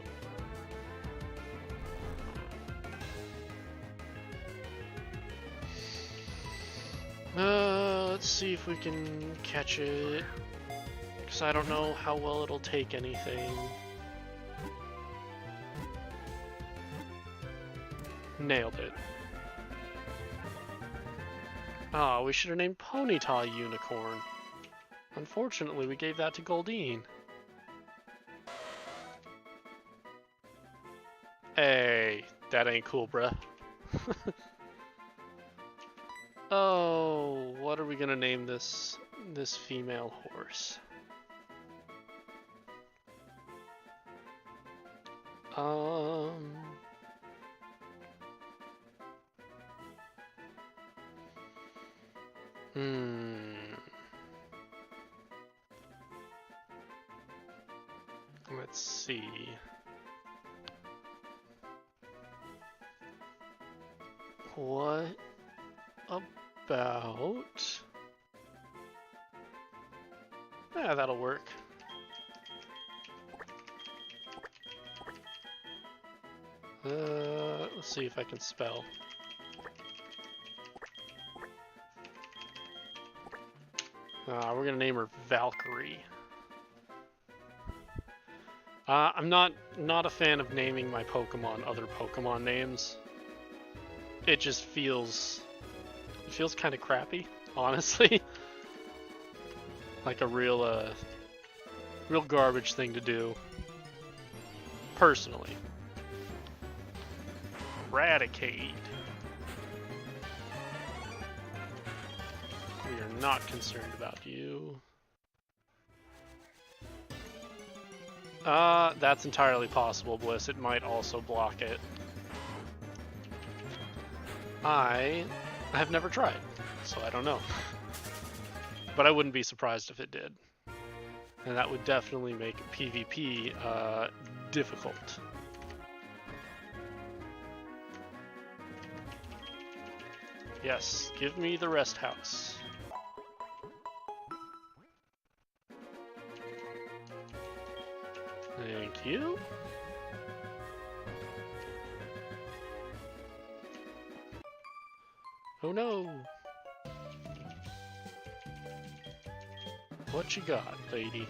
Let's see if we can catch it, because I don't know how well it'll take anything. Nailed it. Ah, we should have named Ponyta Unicorn. Unfortunately, we gave that to Goldeen. Hey, that ain't cool, bruh. Oh, what are we gonna name this female horse? Let's see. What about... Yeah, that'll work. Let's see if I can spell. We're gonna name her Valkyrie. I'm not a fan of naming my Pokemon other Pokemon names. It just feels kind of crappy, honestly. Like a real garbage thing to do. Personally. Eradicate. we are not concerned about you. That's entirely possible, Bliss. It might also block it. I have never tried, so I don't know. But I wouldn't be surprised if it did. And that would definitely make PvP difficult. Yes, give me the rest house. Thank you. Oh no! What you got, lady?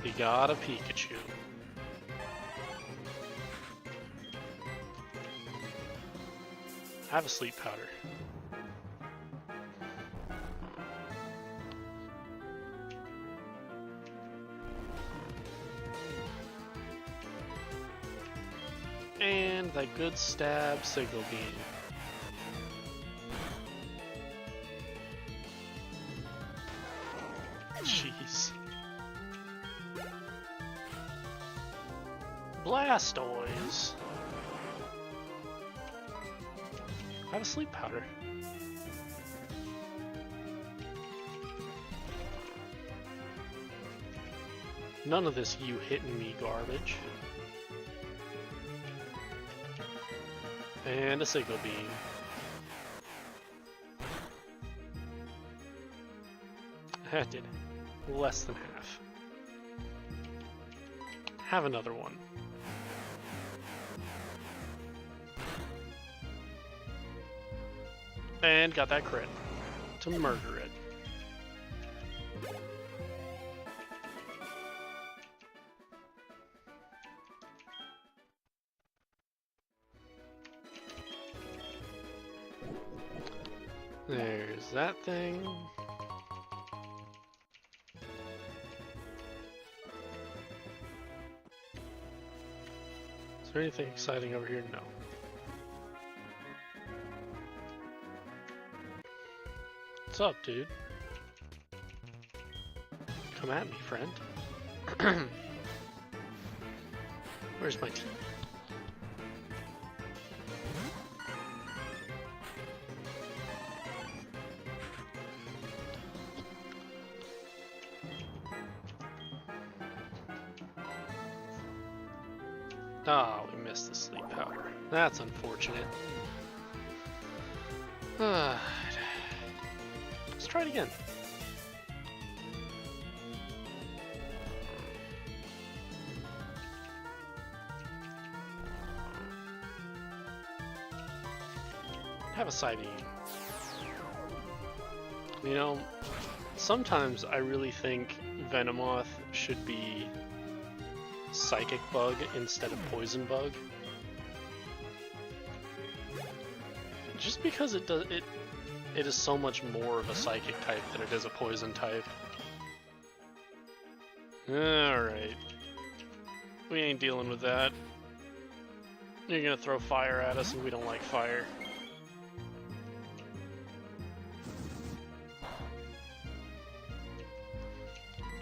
You got a Pikachu. Have a sleep powder. And that good stab signal beam. Jeez. Blastoise. Have a sleep powder. None of this you hitting me garbage. And a signal beam. That did less than half. Have another one. And got that crit to murder it. There's that thing. Is there anything exciting over here? No. What's up, dude? Come at me, friend. Where's my team? Ah, we missed the sleep powder. That's unfortunate. Let's try it again. Have a side E. You know, sometimes I really think Venomoth should be Psychic Bug instead of Poison Bug. Just because it is so much more of a Psychic type than it is a Poison type. Alright. We ain't dealing with that. You're gonna throw fire at us and we don't like fire.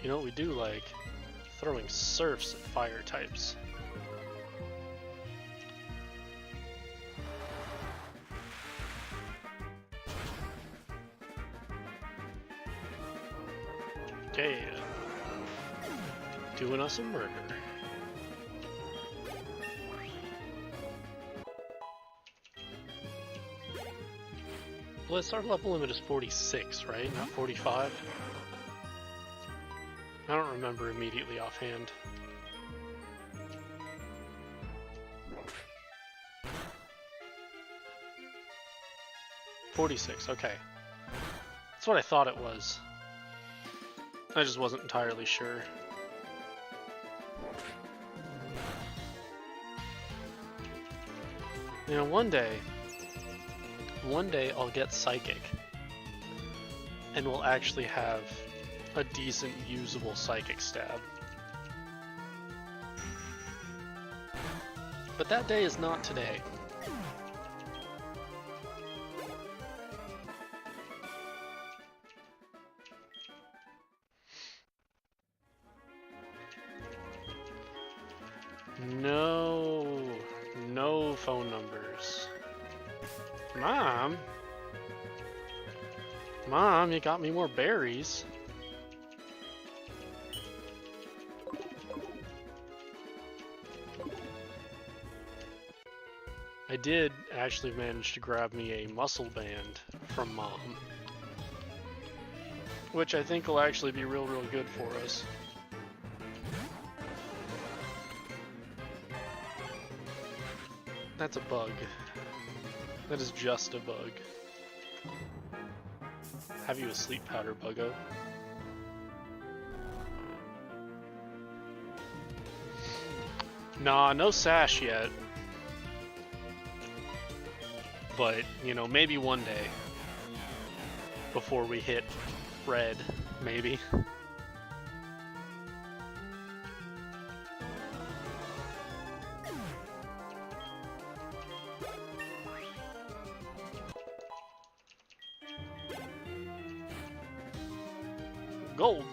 You know what we do like? Throwing surfs at fire types. Okay, doing us a murder. Bliss, our level limit is 46, right? Not 45? I don't remember immediately offhand. $46, okay. That's what I thought it was. I just wasn't entirely sure. You know, one day I'll get Psychic, and we'll actually have a decent, usable Psychic stab. But that day is not today. No. No phone numbers. Mom? Mom, you got me more berries. I did actually manage to grab me a muscle band from Mom, which I think will actually be real good for us. That's a bug. That is just a bug. Have you a sleep powder, buggo? Nah, no sash yet. But, you know, maybe one day. Before we hit red, maybe. Gold.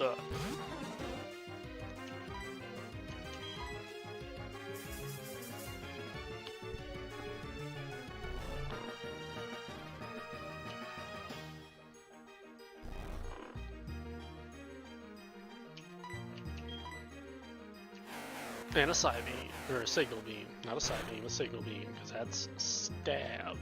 And a side beam, or a signal beam. Not a side beam, a signal beam, because that's stab.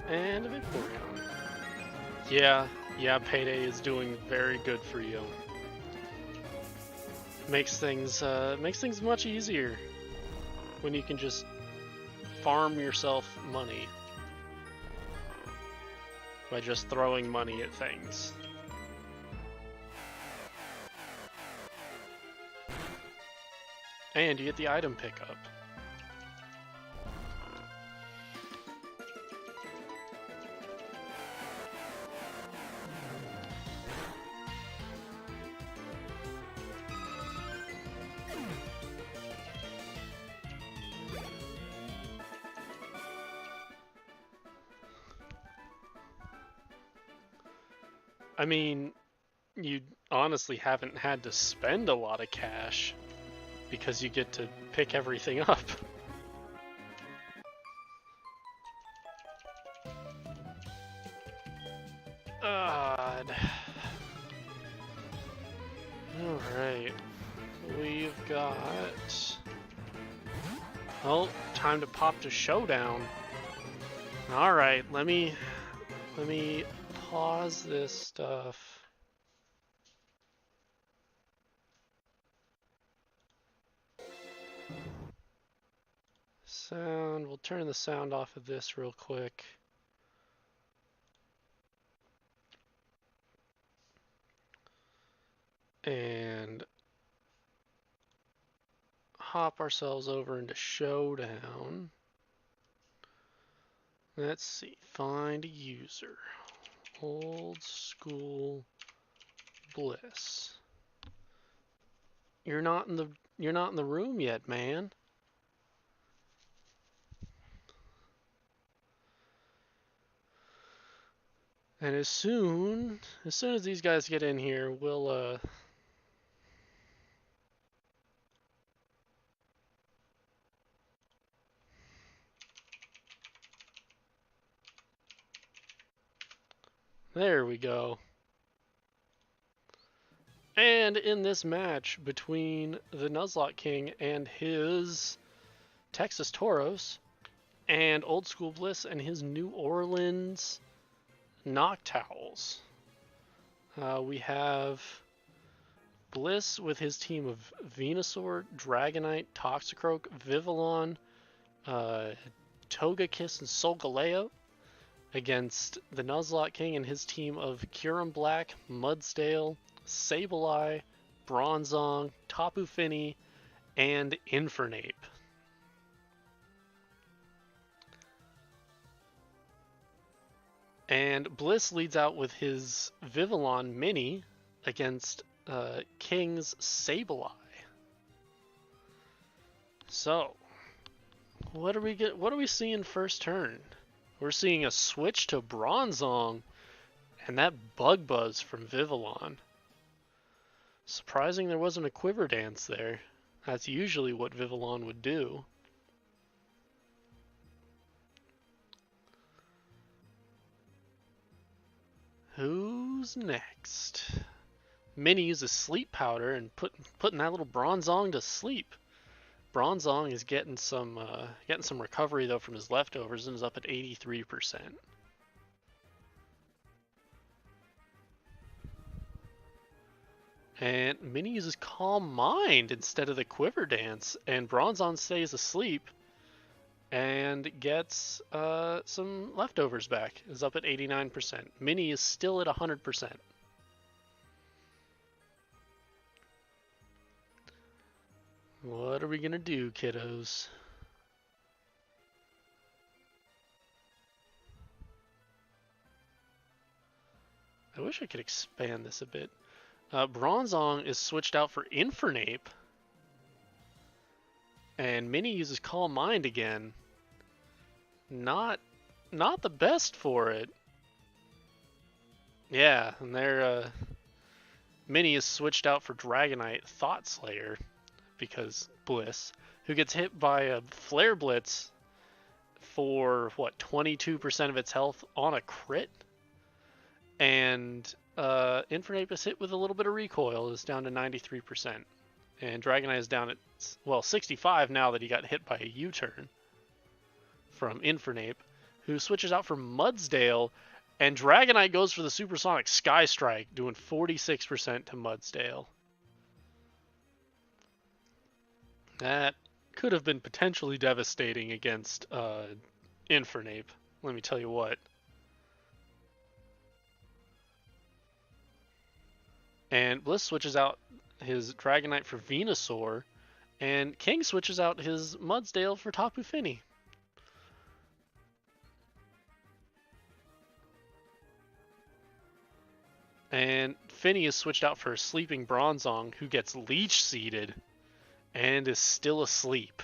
And a Vaporeon. Yeah, Payday is doing very good for you. Makes things much easier when you can just farm yourself money by just throwing money at things. And you get the item pickup. I mean, you honestly haven't had to spend a lot of cash because you get to pick everything up. God. Alright. We've got... Well, time to pop to Showdown. Alright, let me pause this stuff. Sound, we'll turn the sound off of this real quick. And hop ourselves over into Showdown. Let's see, find a user. Old School Bliss. You're not in the room yet, man. And as soon as these guys get in here, we'll there we go. And in this match between the Nuzlocke King and his Texas Tauros, and Old School Bliss and his New Orleans Noctowls, we have Bliss with his team of Venusaur, Dragonite, Toxicroak, Vivillon, Togekiss, and Solgaleo against the Nuzlocke King and his team of Kyurem Black, Mudsdale, Sableye, Bronzong, Tapu Fini, and Infernape. And Bliss leads out with his Vivillon Mini against King's Sableye. So, what are we seeing first turn? We're seeing a switch to Bronzong and that Bug Buzz from Vivillon. Surprising there wasn't a Quiver Dance there. That's usually what Vivillon would do. Who's next? Minnie uses Sleep Powder and putting that little Bronzong to sleep. Bronzong is getting some recovery though from his leftovers and is up at 83%. And Minnie uses Calm Mind instead of the Quiver Dance, and Bronzong stays asleep and gets some leftovers back. Is up at 89%. Minnie is still at 100%. What are we gonna do, kiddos? I wish I could expand this a bit. Bronzong is switched out for Infernape. And Minnie uses Calm Mind again. Not the best for it. Yeah, and Minnie is switched out for Dragonite Thought Slayer because Bliss, who gets hit by a Flare Blitz for what, 22% of its health on a crit? And Infernape is hit with a little bit of recoil, is down to 93%. And Dragonite is down at, well, 65 now that he got hit by a U-turn from Infernape, who switches out for Mudsdale, and Dragonite goes for the Supersonic Sky Strike, doing 46% to Mudsdale. That could have been potentially devastating against Infernape, let me tell you what. And Bliss switches out his Dragonite for Venusaur, and King switches out his Mudsdale for Tapu Fini. And Fini is switched out for a Sleeping Bronzong, who gets Leech Seeded and is still asleep.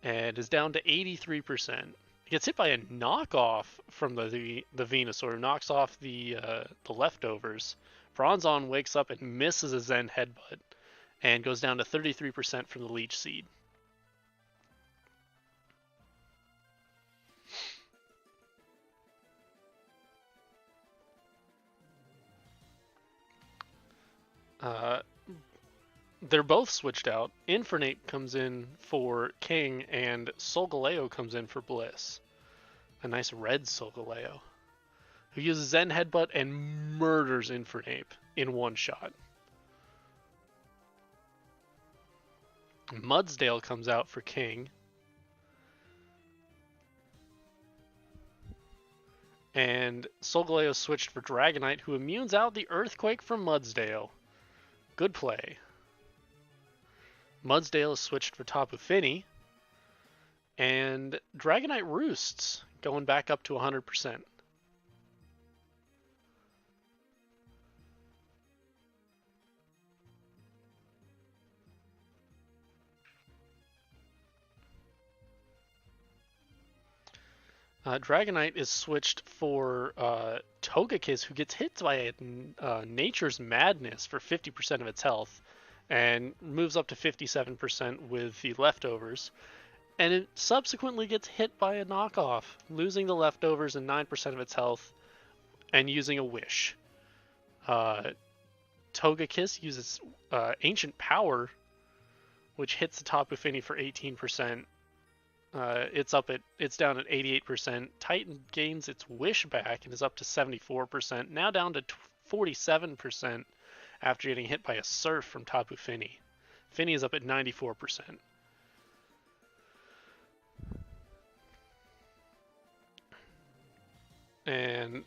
And is down to 83%. He gets hit by a knockoff from the Venusaur, knocks off the leftovers. Bronzong wakes up and misses a Zen Headbutt and goes down to 33% from the Leech Seed. They're both switched out. Infernape comes in for King, and Solgaleo comes in for Bliss. A nice red Solgaleo, who uses Zen Headbutt and murders Infernape in one shot. Mudsdale comes out for King. And Solgaleo switched for Dragonite, who immunes out the Earthquake from Mudsdale. Good play. Mudsdale is switched for Tapu Fini. And Dragonite roosts, going back up to 100%. Dragonite is switched for Togekiss, who gets hit by Nature's Madness for 50% of its health, and moves up to 57% with the leftovers. And it subsequently gets hit by a knockoff, losing the leftovers and 9% of its health, and using a Wish. Togekiss uses Ancient Power, which hits the Tapu Fini for 18%. It's down at 88%. Titan gains its Wish back and is up to 74%. Now down to 47% after getting hit by a Surf from Tapu Fini. Fini is up at 94%. And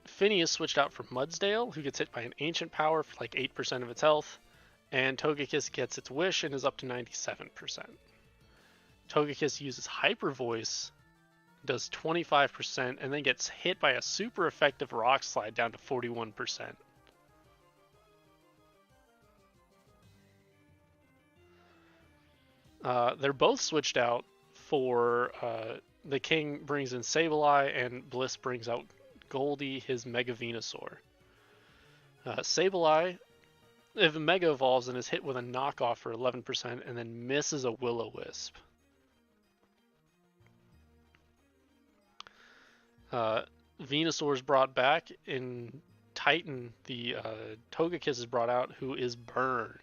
Fini is switched out for Mudsdale, who gets hit by an Ancient Power for like 8% of its health. And Togekiss gets its Wish and is up to 97%. Togekiss uses Hyper Voice, does 25%, and then gets hit by a super effective Rock Slide down to 41%. They're both switched out for the King brings in Sableye and Bliss brings out Goldie, his Mega Venusaur. Sableye, if Mega evolves and is hit with a knockoff for 11% and then misses a Will-O-Wisp. Venusaur's brought back. In Titan, the Togekiss is brought out, who is burned.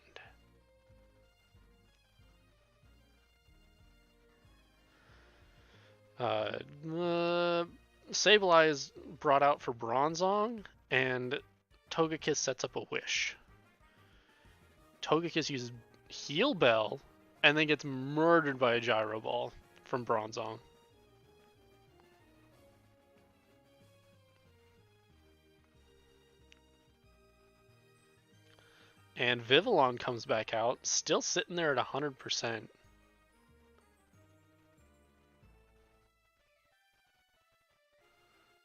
Sableye is brought out for Bronzong, and Togekiss sets up a Wish. Togekiss uses Heal Bell, and then gets murdered by a Gyro Ball from Bronzong. And Vivillon comes back out, still sitting there at 100%.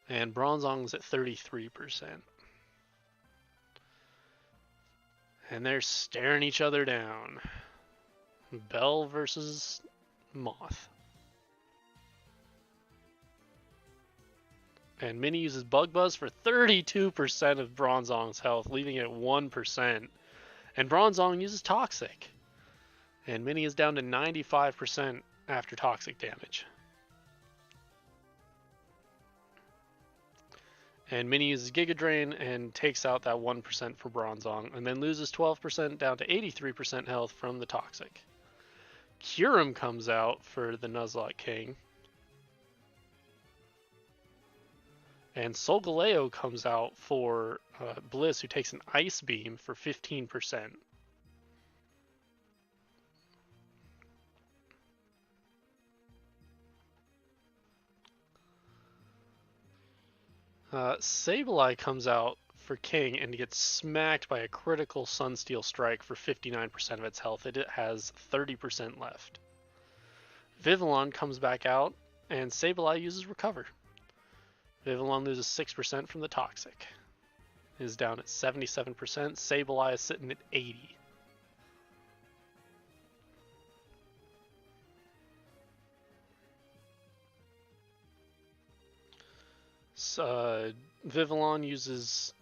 And Bronzong's at 33%. And they're staring each other down. Bell versus Moth. And Minnie uses Bug Buzz for 32% of Bronzong's health, leaving it at 1%. And Bronzong uses Toxic. And Minnie is down to 95% after Toxic damage. And Minnie uses Giga Drain and takes out that 1% for Bronzong, and then loses 12% down to 83% health from the Toxic. Kyurem comes out for the Nuzlocke King. And Solgaleo comes out for Bliss, who takes an Ice Beam for 15%. Sableye comes out for King and gets smacked by a critical Sunsteel Strike for 59% of its health. It has 30% left. Vivillon comes back out, and Sableye uses Recover. Vivillon loses 6% from the Toxic. It is down at 77%. Sableye is sitting at 80. Vivillon uses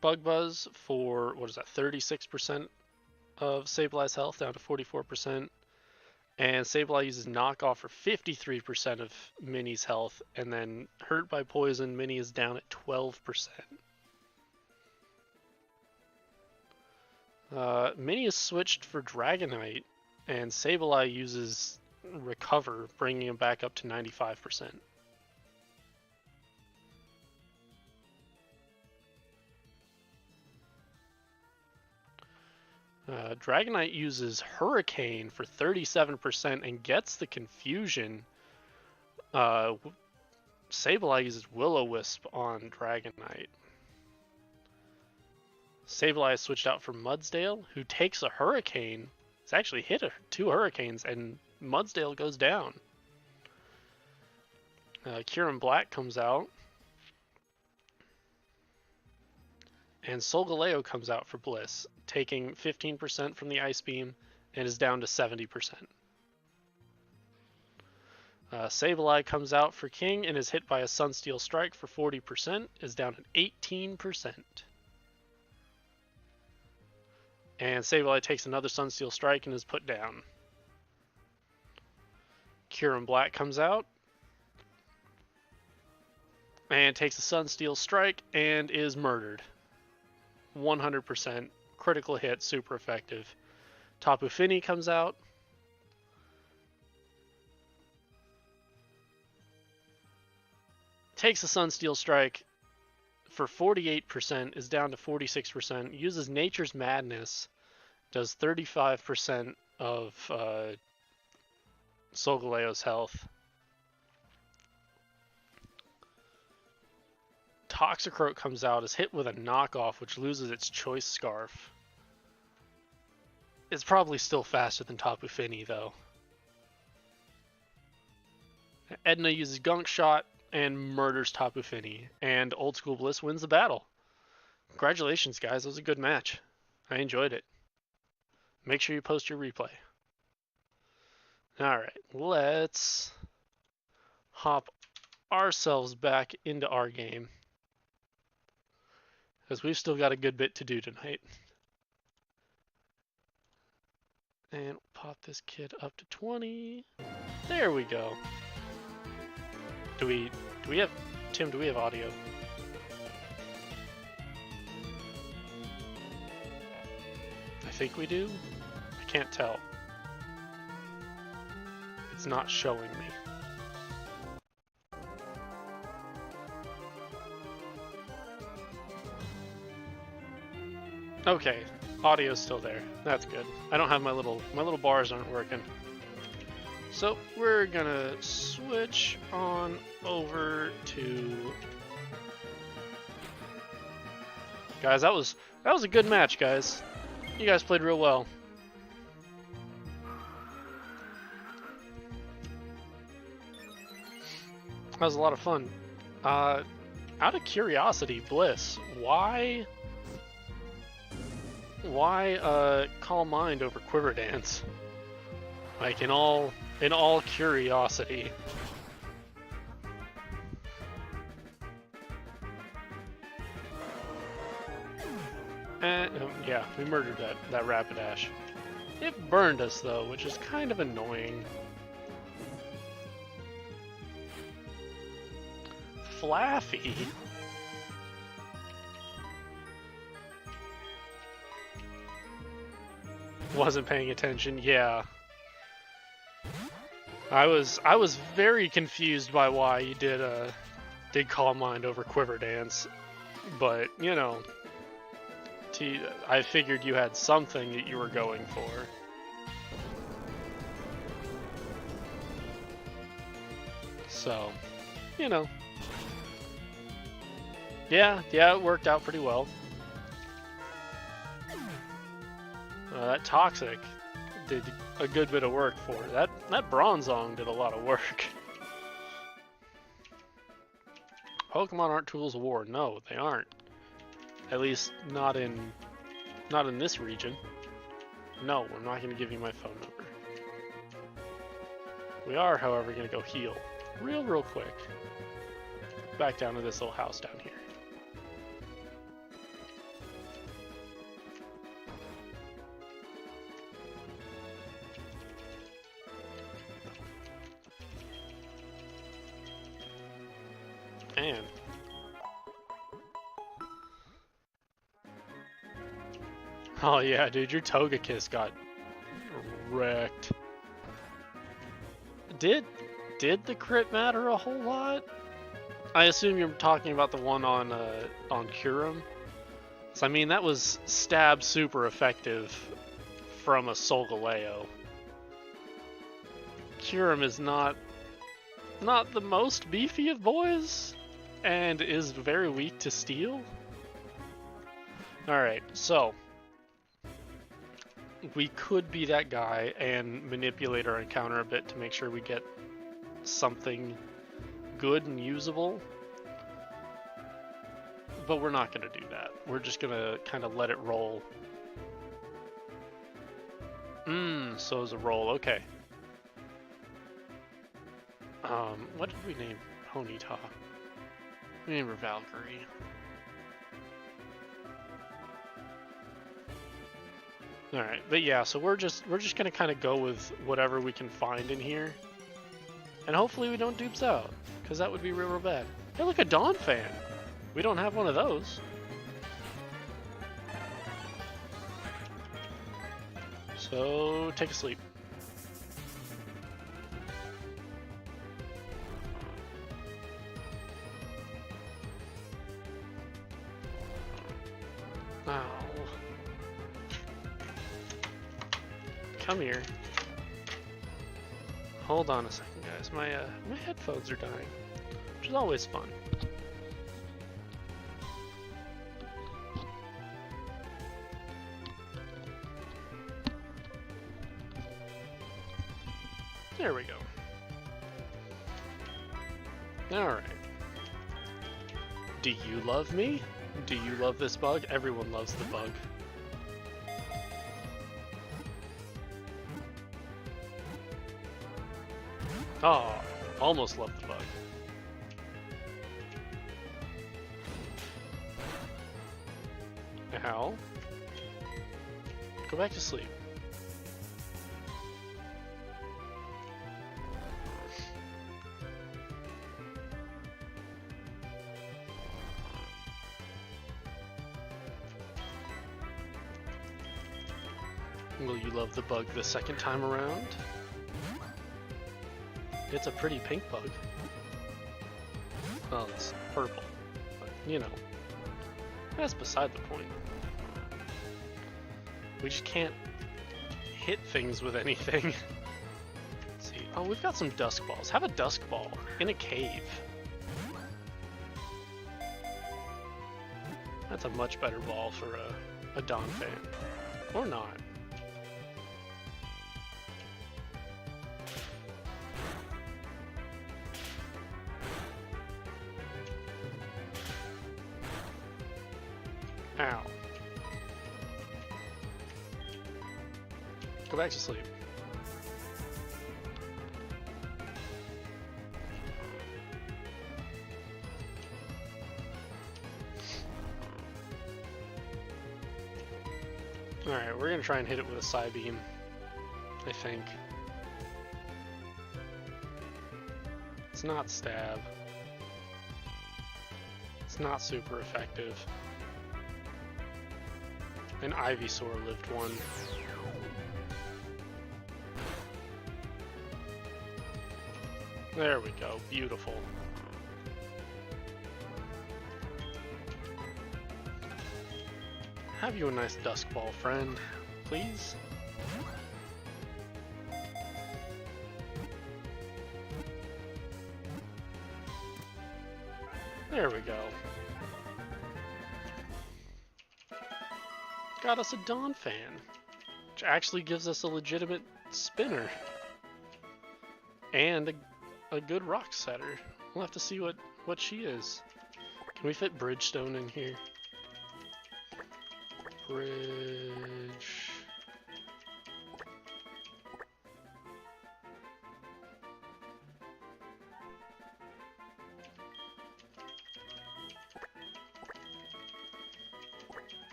Bug Buzz for, 36% of Sableye's health, down to 44%. And Sableye uses Knockoff for 53% of Minnie's health, and then Hurt by Poison, Minnie is down at 12%. Minnie is switched for Dragonite, and Sableye uses Recover, bringing him back up to 95%. Dragonite uses Hurricane for 37% and gets the Confusion. Sableye uses Will-O-Wisp on Dragonite. Sableye is switched out for Mudsdale, who takes a Hurricane. It's actually hit 2 Hurricanes, and Mudsdale goes down. Kyurem Black comes out. And Solgaleo comes out for Bliss, taking 15% from the Ice Beam and is down to 70%. Sableye comes out for King and is hit by a Sunsteel Strike for 40%, is down at 18%. And Sableye takes another Sunsteel Strike and is put down. Kyurem Black comes out and takes a Sunsteel Strike and is murdered. 100% critical hit, super effective. Tapu Fini comes out. Takes a Sunsteel Strike for 48%, is down to 46%. Uses Nature's Madness, does 35% of Solgaleo's health. Toxicroak comes out, is hit with a knockoff, which loses its Choice Scarf. It's probably still faster than Tapu Fini, though. Edna uses Gunk Shot and murders Tapu Fini, and Old School Bliss wins the battle. Congratulations, guys. It was a good match. I enjoyed it. Make sure you post your replay. Alright, let's hop ourselves back into our game. Because we've still got a good bit to do tonight. And pop this kid up to 20. There we go. Do we have, Tim, do we have audio? I think we do. I can't tell. It's not showing me. Okay, audio's still there. That's good. I don't have my little bars aren't working. So we're gonna switch on over to guys. That was a good match, guys. You guys played real well. That was a lot of fun. Out of curiosity, Bliss, why Calm Mind over Quiver Dance? Like in all curiosity. And yeah, we murdered that Rapidash. It burned us though, which is kind of annoying. Flaffy? Wasn't paying attention, yeah. I was very confused by why you did Calm Mind over Quiver Dance, but you know, I figured you had something that you were going for. So, you know. Yeah, it worked out pretty well. That Toxic did a good bit of work for her. That Bronzong did a lot of work. Pokemon aren't tools of war. No, they aren't. At least not in this region. No, we're not going to give you my phone number. We are, however, going to go heal real quick. Back down to this little house down here. Man. Oh yeah, dude, your Togekiss got wrecked. Did the crit matter a whole lot? I assume you're talking about the one on Kyurem. So I mean, that was stab super effective from a Solgaleo. Kyurem is not the most beefy of boys, and is very weak to steel. Alright, so we could be that guy and manipulate our encounter a bit to make sure we get something good and usable. But we're not going to do that. We're just going to kind of let it roll. So it's a roll, okay. What did we name Ponyta? We named her Valkyrie. Alright, but yeah, so we're just gonna kind of go with whatever we can find in here. And hopefully we don't dupes out, because that would be real bad. Hey, look, a Dawn fan! We don't have one of those. So, take a sleep. Ow. Come here. Hold on a second, guys. My headphones are dying, which is always fun. There we go. Alright. Do you love me? Do you love this bug? Everyone loves the bug. Oh, almost love the bug. Ow. Go back to sleep. Will you love the bug the second time around? It's a pretty pink bug. Well, it's purple, but you know, that's beside the point. We just can't hit things with anything. Let's see. Oh, we've got some dusk balls. Have a dusk ball in a cave. That's a much better ball for a Dawn fan. Or not. Ow. Go back to sleep. Alright, we're gonna try and hit it with a Psy Beam, I think. It's not stab. It's not super effective. An Ivysaur lived one. There we go, beautiful. Have you a nice dusk ball, friend, please? There we go. Got us a Dawn fan, which actually gives us a legitimate spinner. And a good rock setter. We'll have to see what she is. Can we fit Bridgestone in here? Bridge.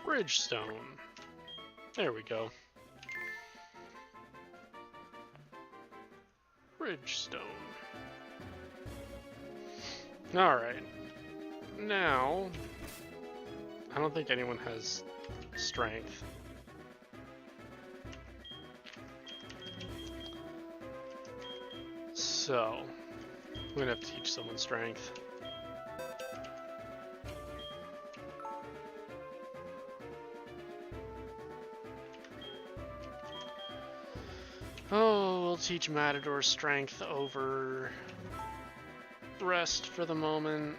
Bridgestone. There we go. Bridgestone. Alright. Now, I don't think anyone has strength. So, we're gonna have to teach someone strength. Oh, we'll teach Matador strength over rest for the moment.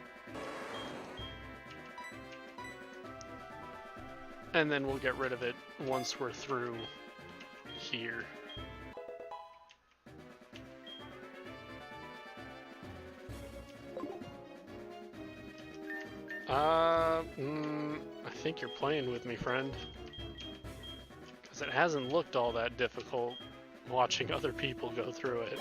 And then we'll get rid of it once we're through here. I think you're playing with me, friend. Because it hasn't looked all that difficult watching other people go through it.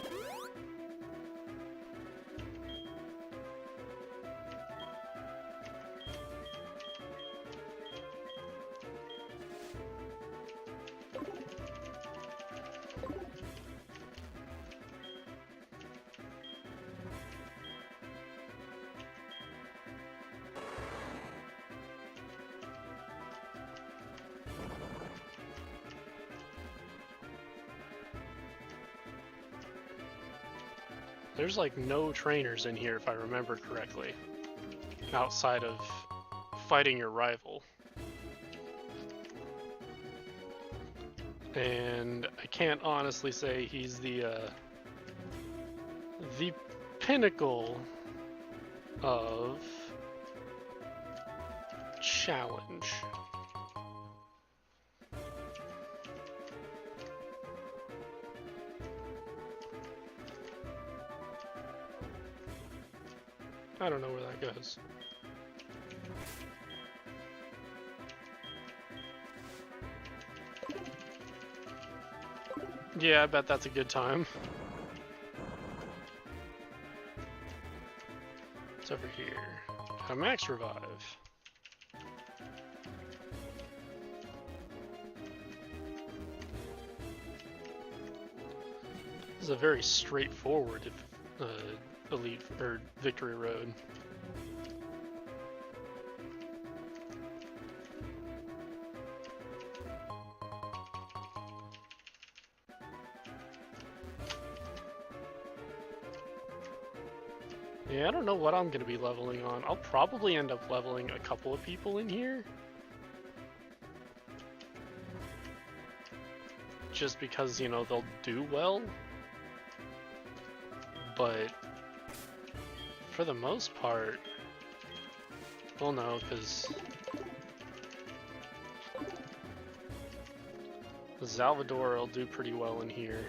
There's like no trainers in here if I remember correctly, outside of fighting your rival. And I can't honestly say he's the pinnacle of challenge. I don't know where that goes. Yeah, I bet that's a good time. What's over here? A max revive. This is a very straightforward elite or victory road. Yeah, I don't know what I'm going to be leveling on. I'll probably end up leveling a couple of people in here. Just because, you know, they'll do well. But for the most part, well, no, because Salvador will do pretty well in here.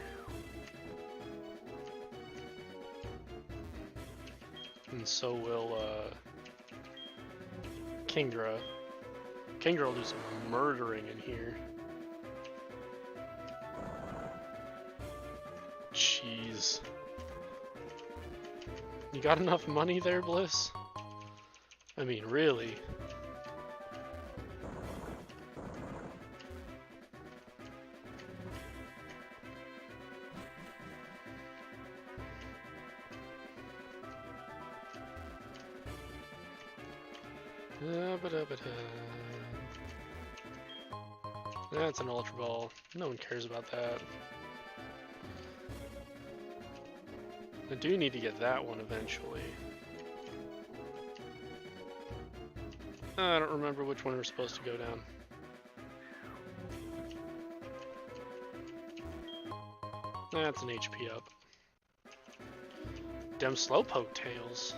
And so will Kingdra. Kingdra will do some murdering in here. Jeez. You got enough money there, Bliss? I mean, really? That's an Ultra Ball. No one cares about that. I do need to get that one eventually. I don't remember which one we're supposed to go down. That's an HP up. Dem Slowpoke Tails.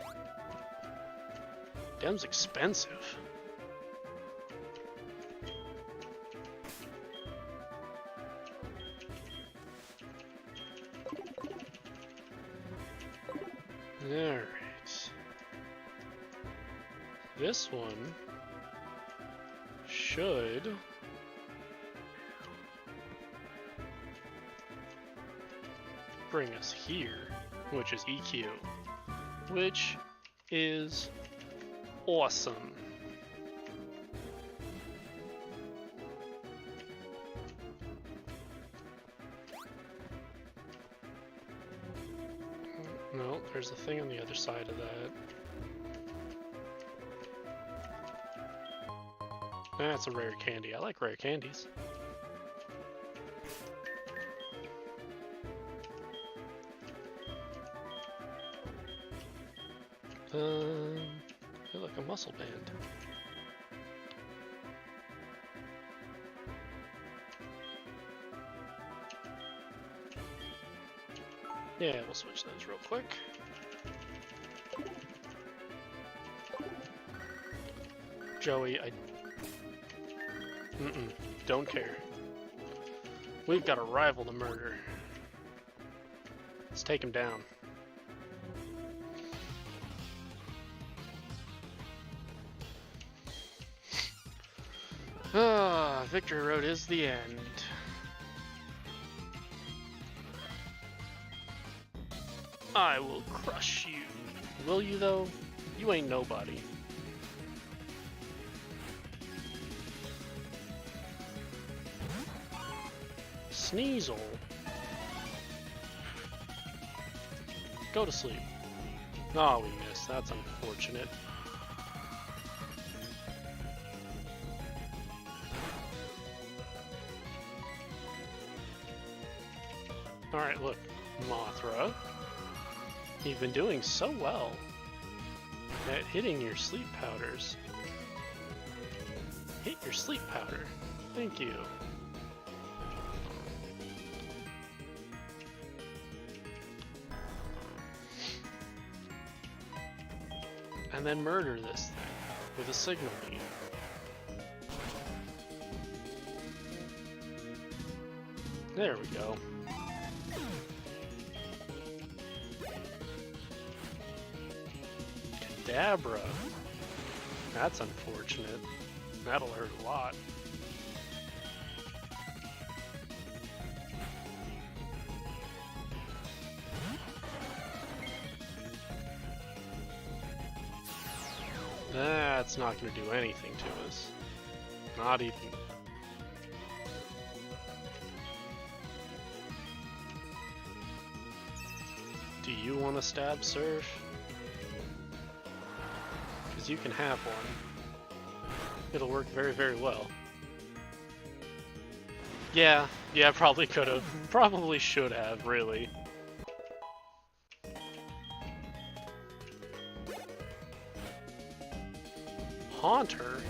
Dem's expensive. Alright. This one should bring us here, which is EQ, which is awesome. No, there's a thing on the other side of that. That's a rare candy. I like rare candies. I feel like a muscle band. Yeah, we'll switch those real quick. Joey, don't care. We've got a rival to murder. Let's take him down. Ah, Victory Road is the end. I will crush you. Will you though? You ain't nobody. Sneasel. Go to sleep. Oh, we missed. That's unfortunate. Alright, look. Mothra. You've been doing so well at hitting your sleep powders. Hit your sleep powder. Thank you. And then murder this thing with a signal beam. There we go. Kadabra. That's unfortunate. That'll hurt a lot. That's not going to do anything to us. Not even. Do you want to stab Surf? Because you can have one. It'll work very, very well. Yeah, probably could have. Probably should have, really. Haunter?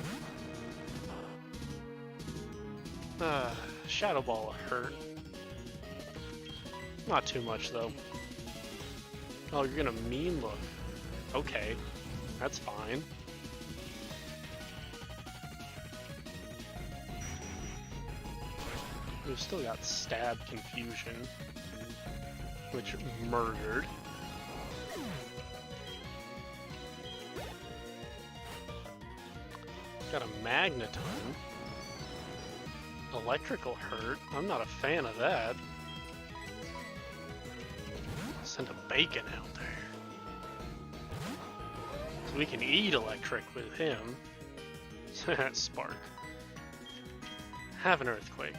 Shadow Ball hurt. Not too much, though. Oh, you're gonna mean look. Okay, that's fine. We've still got Stab Confusion, which murdered. Got a Magneton. Electrical hurt. I'm not a fan of that. Send a Bacon out there. So we can eat electric with him. Spark. Have an Earthquake.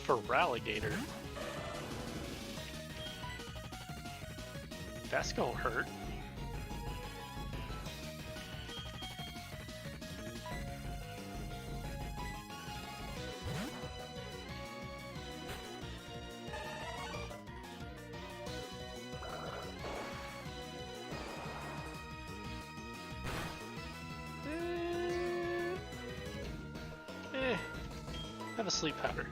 For Ralligator. That's gonna hurt. Have a Sleep Powder.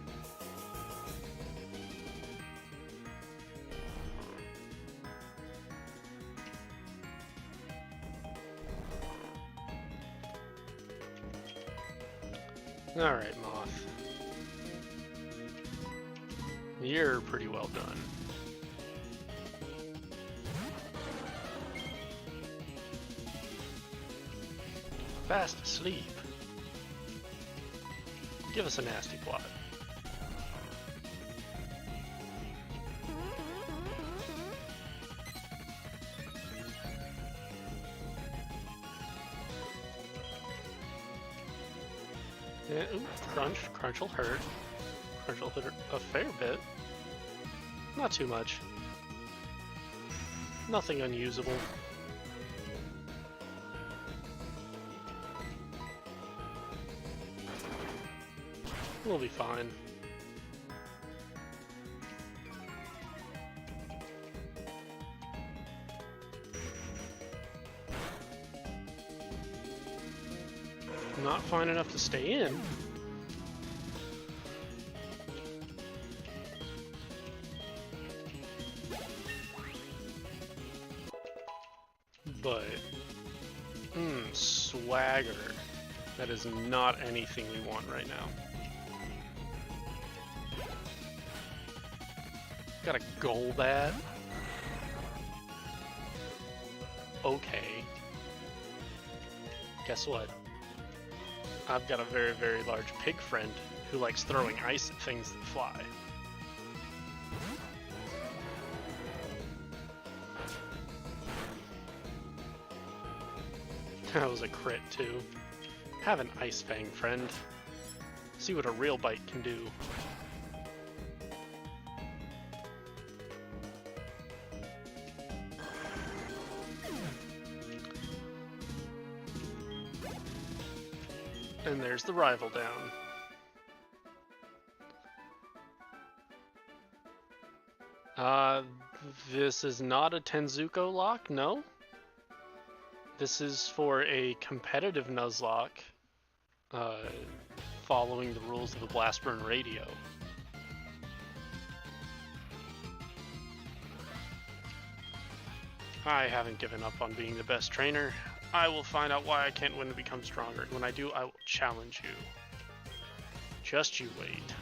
Alright, Moth. You're pretty well done. Fast asleep. Give us a nasty plot. Yeah, ooh, Crunch. Crunch will hurt. Crunch will hurt a fair bit. Not too much. Nothing unusable. We'll be fine. Not fine enough to stay in. But, swagger. That is not anything we want right now. Got a Golbat. Okay. Guess what? I've got a very, very large pig friend who likes throwing ice at things that fly. That was a crit too. Have an Ice Fang friend. See what a real bite can do. And there's the rival down. This is not a Tenzuko lock, no? This is for a competitive Nuzlocke, following the rules of the Blast Burn Radio. I haven't given up on being the best trainer. I will find out why I can't win to become stronger. When I do, I will challenge you. Just you wait.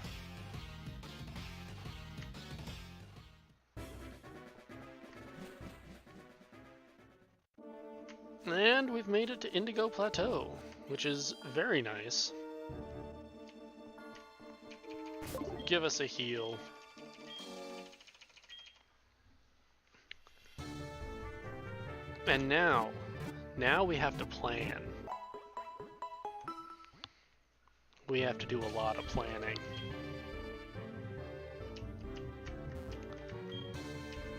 And we've made it to Indigo Plateau, which is very nice. Give us a heal. And now we have to plan. We have to do a lot of planning.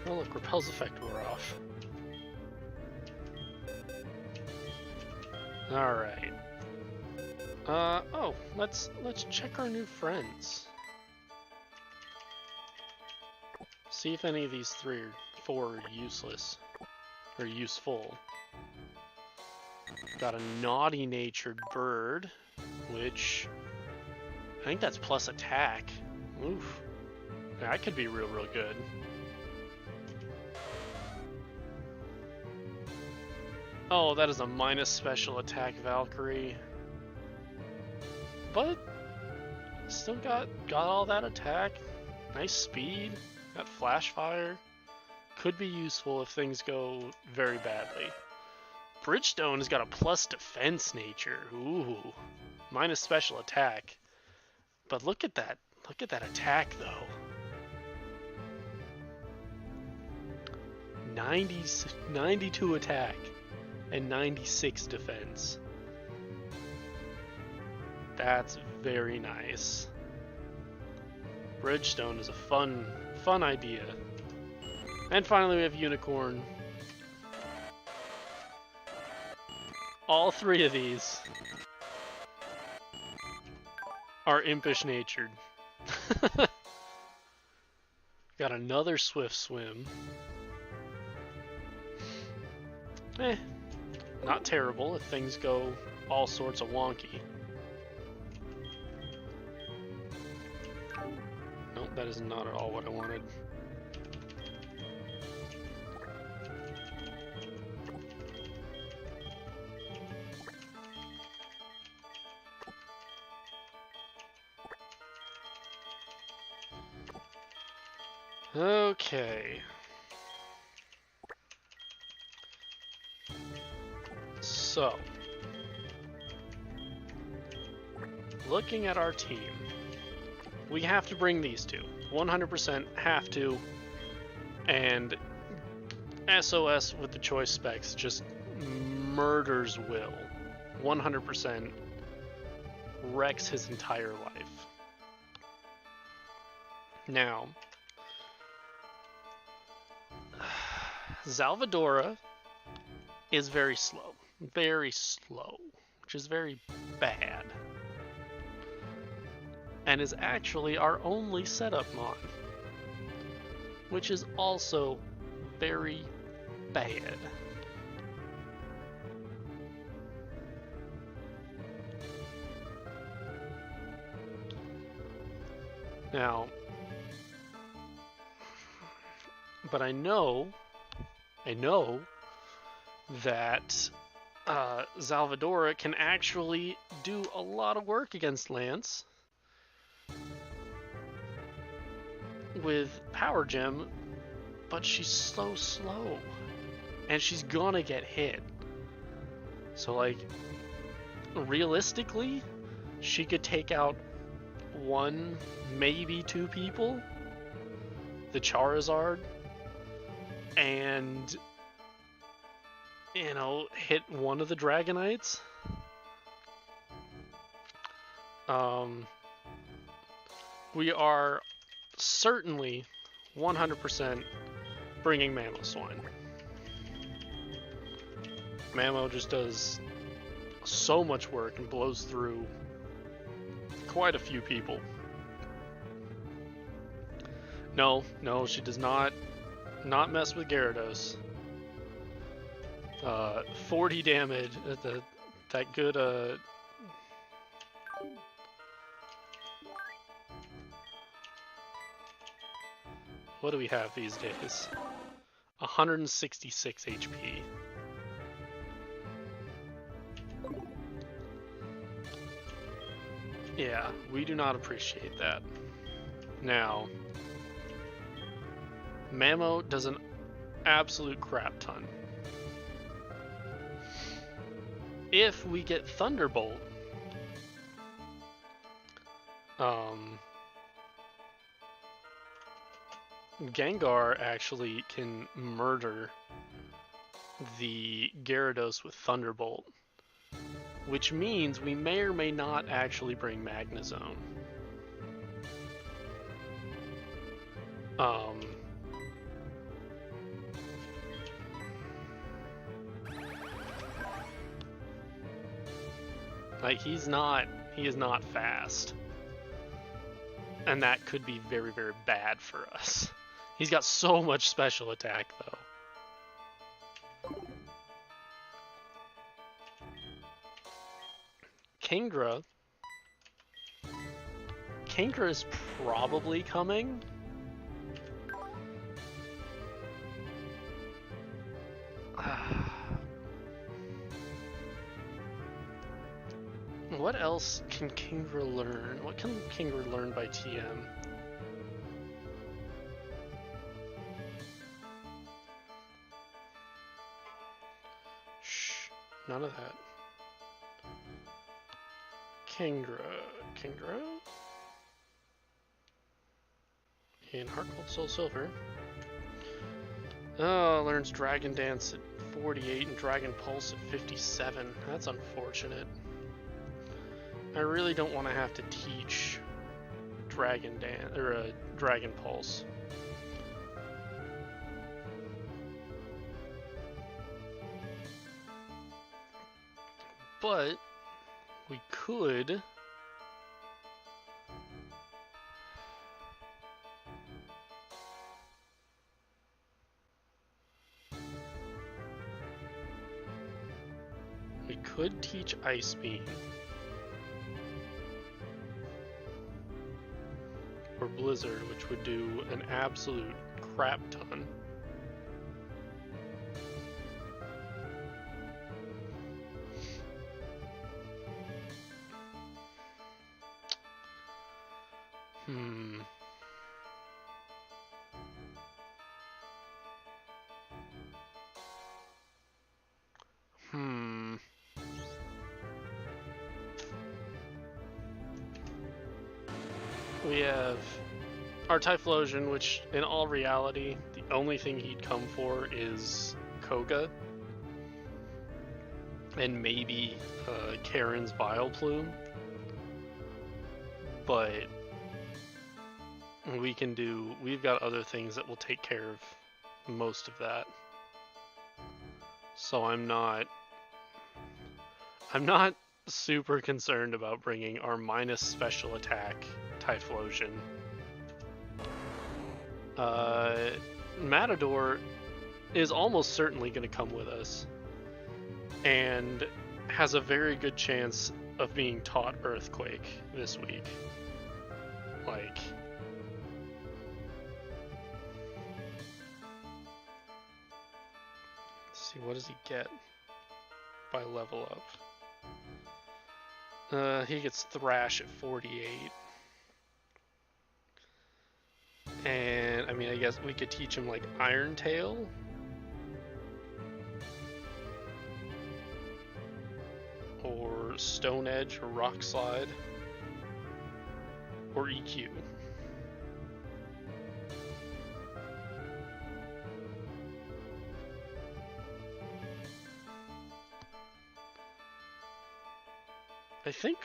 Oh look, Repel's effect wore off. Alright. Oh, let's check our new friends. See if any of these four are useless. Or useful. Got a naughty-natured bird, which I think that's plus attack. Oof. That could be real good. Oh, that is a minus special attack Valkyrie. But still got all that attack. Nice speed. Got flash fire. Could be useful if things go very badly. Bridgestone has got a plus defense nature. Ooh. Minus special attack. But look at that. Look at that attack though. 92 attack and 96 defense. That's very nice. Bridgestone is a fun idea. And finally we have Unicorn. All three of these are impish natured. Got another Swift Swim. Not terrible if things go all sorts of wonky. Nope, that is not at all what I wanted. Okay. So, looking at our team, we have to bring these two. 100% have to. And SOS with the choice specs just murders Will. 100% wrecks his entire life. Now, Salvadora is very slow, which is very bad, and is actually our only setup mon, which is also very bad. Now, but I know that Salvadora can actually do a lot of work against Lance with Power Gem, but she's so slow, and she's gonna get hit. So, like, realistically, she could take out one, maybe two people, the Charizard, and, you know, hit one of the Dragonites. We are certainly 100% bringing Mamoswine. Mamo just does so much work and blows through quite a few people. No, she does not mess with Gyarados. 40 damage, that good, what do we have these days? 166 HP. Yeah, we do not appreciate that. Now, Mamo does an absolute crap ton. if we get Thunderbolt, Gengar actually can murder the Gyarados with Thunderbolt, which means we may or may not actually bring Magnezone. Like, he is not fast. And that could be very, very bad for us. He's got so much special attack, though. Kingdra is probably coming. What else can Kingdra learn? What can Kingdra learn by TM? Shh, none of that. Kingdra. In Heartgold Soul Silver. Oh, learns Dragon Dance at 48 and Dragon Pulse at 57. That's unfortunate. I really don't want to have to teach Dragon Dance or Dragon Pulse. But we could teach Ice Beam. Or Blizzard, which would do an absolute crap ton. We have our Typhlosion, which in all reality, the only thing he'd come for is Koga. And maybe Karen's Vileplume. But we've got other things that will take care of most of that. So I'm not super concerned about bringing our minus special attack Typhlosion. Matador is almost certainly going to come with us and has a very good chance of being taught Earthquake this week. Like, let's see, what does he get by level up? He gets Thrash at 48. And, I mean, I guess we could teach him, like, Iron Tail. Or Stone Edge, or Rock Slide. Or EQ. I think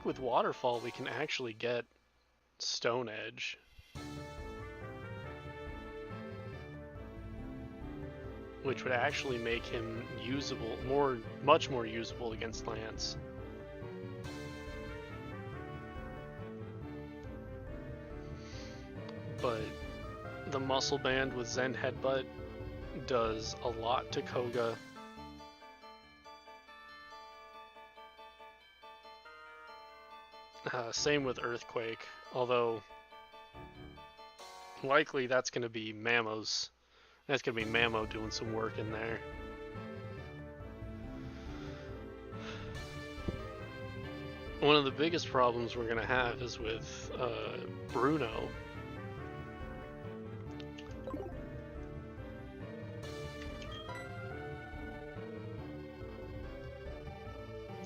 with Waterfall we can actually get Stone Edge. Which would actually make him usable, much more usable against Lance. But the Muscle Band with Zen Headbutt does a lot to Koga. Same with Earthquake, although likely that's going to be Mammo's. That's going to be Mammo doing some work in there. One of the biggest problems we're going to have is with Bruno.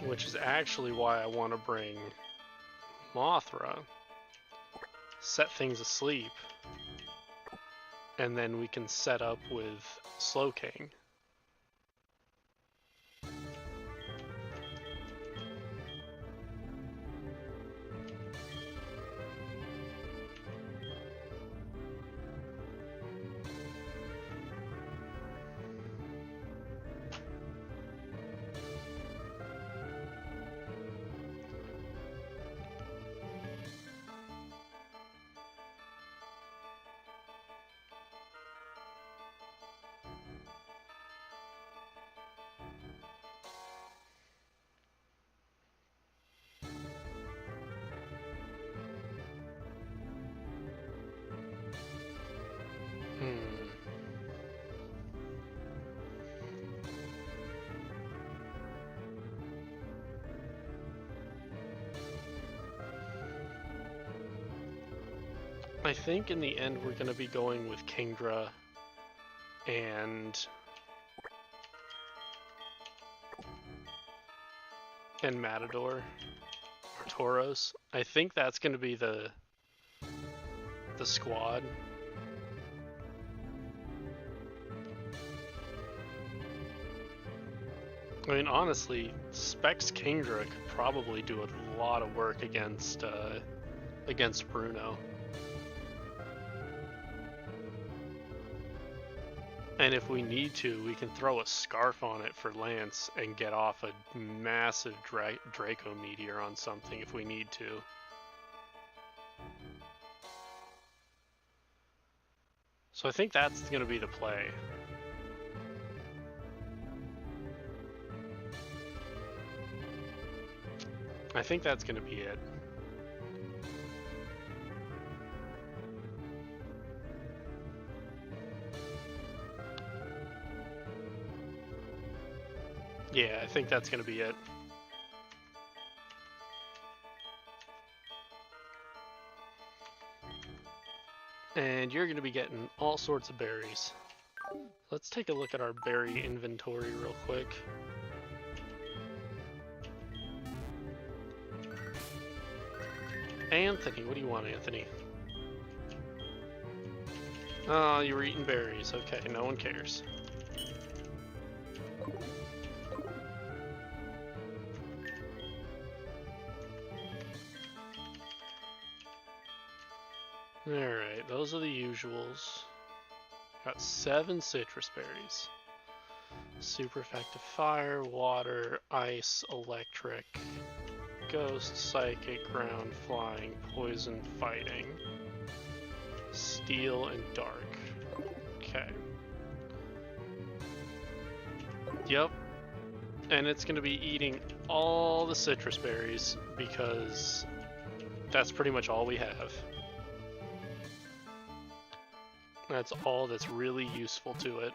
which is actually why I want to bring Mothra, set things asleep, and then we can set up with Slowking. I think in the end we're going to be going with Kingdra and Matador, or Tauros. I think that's going to be the squad. I mean, honestly, Specs Kingdra could probably do a lot of work against Bruno. And if we need to, we can throw a scarf on it for Lance and get off a massive Draco Meteor on something if we need to. So I think that's going to be the play. I think that's going to be it. Yeah, I think that's going to be it. And you're going to be getting all sorts of berries. Let's take a look at our berry inventory real quick. Anthony, what do you want, Anthony? Oh, you were eating berries. Okay, no one cares. Alright, those are the usuals. Got 7 citrus berries. Super effective fire, water, ice, electric, ghost, psychic, ground, flying, poison, fighting, steel, and dark. Okay. Yep. And it's going to be eating all the citrus berries because that's pretty much all we have. That's all that's really useful to it.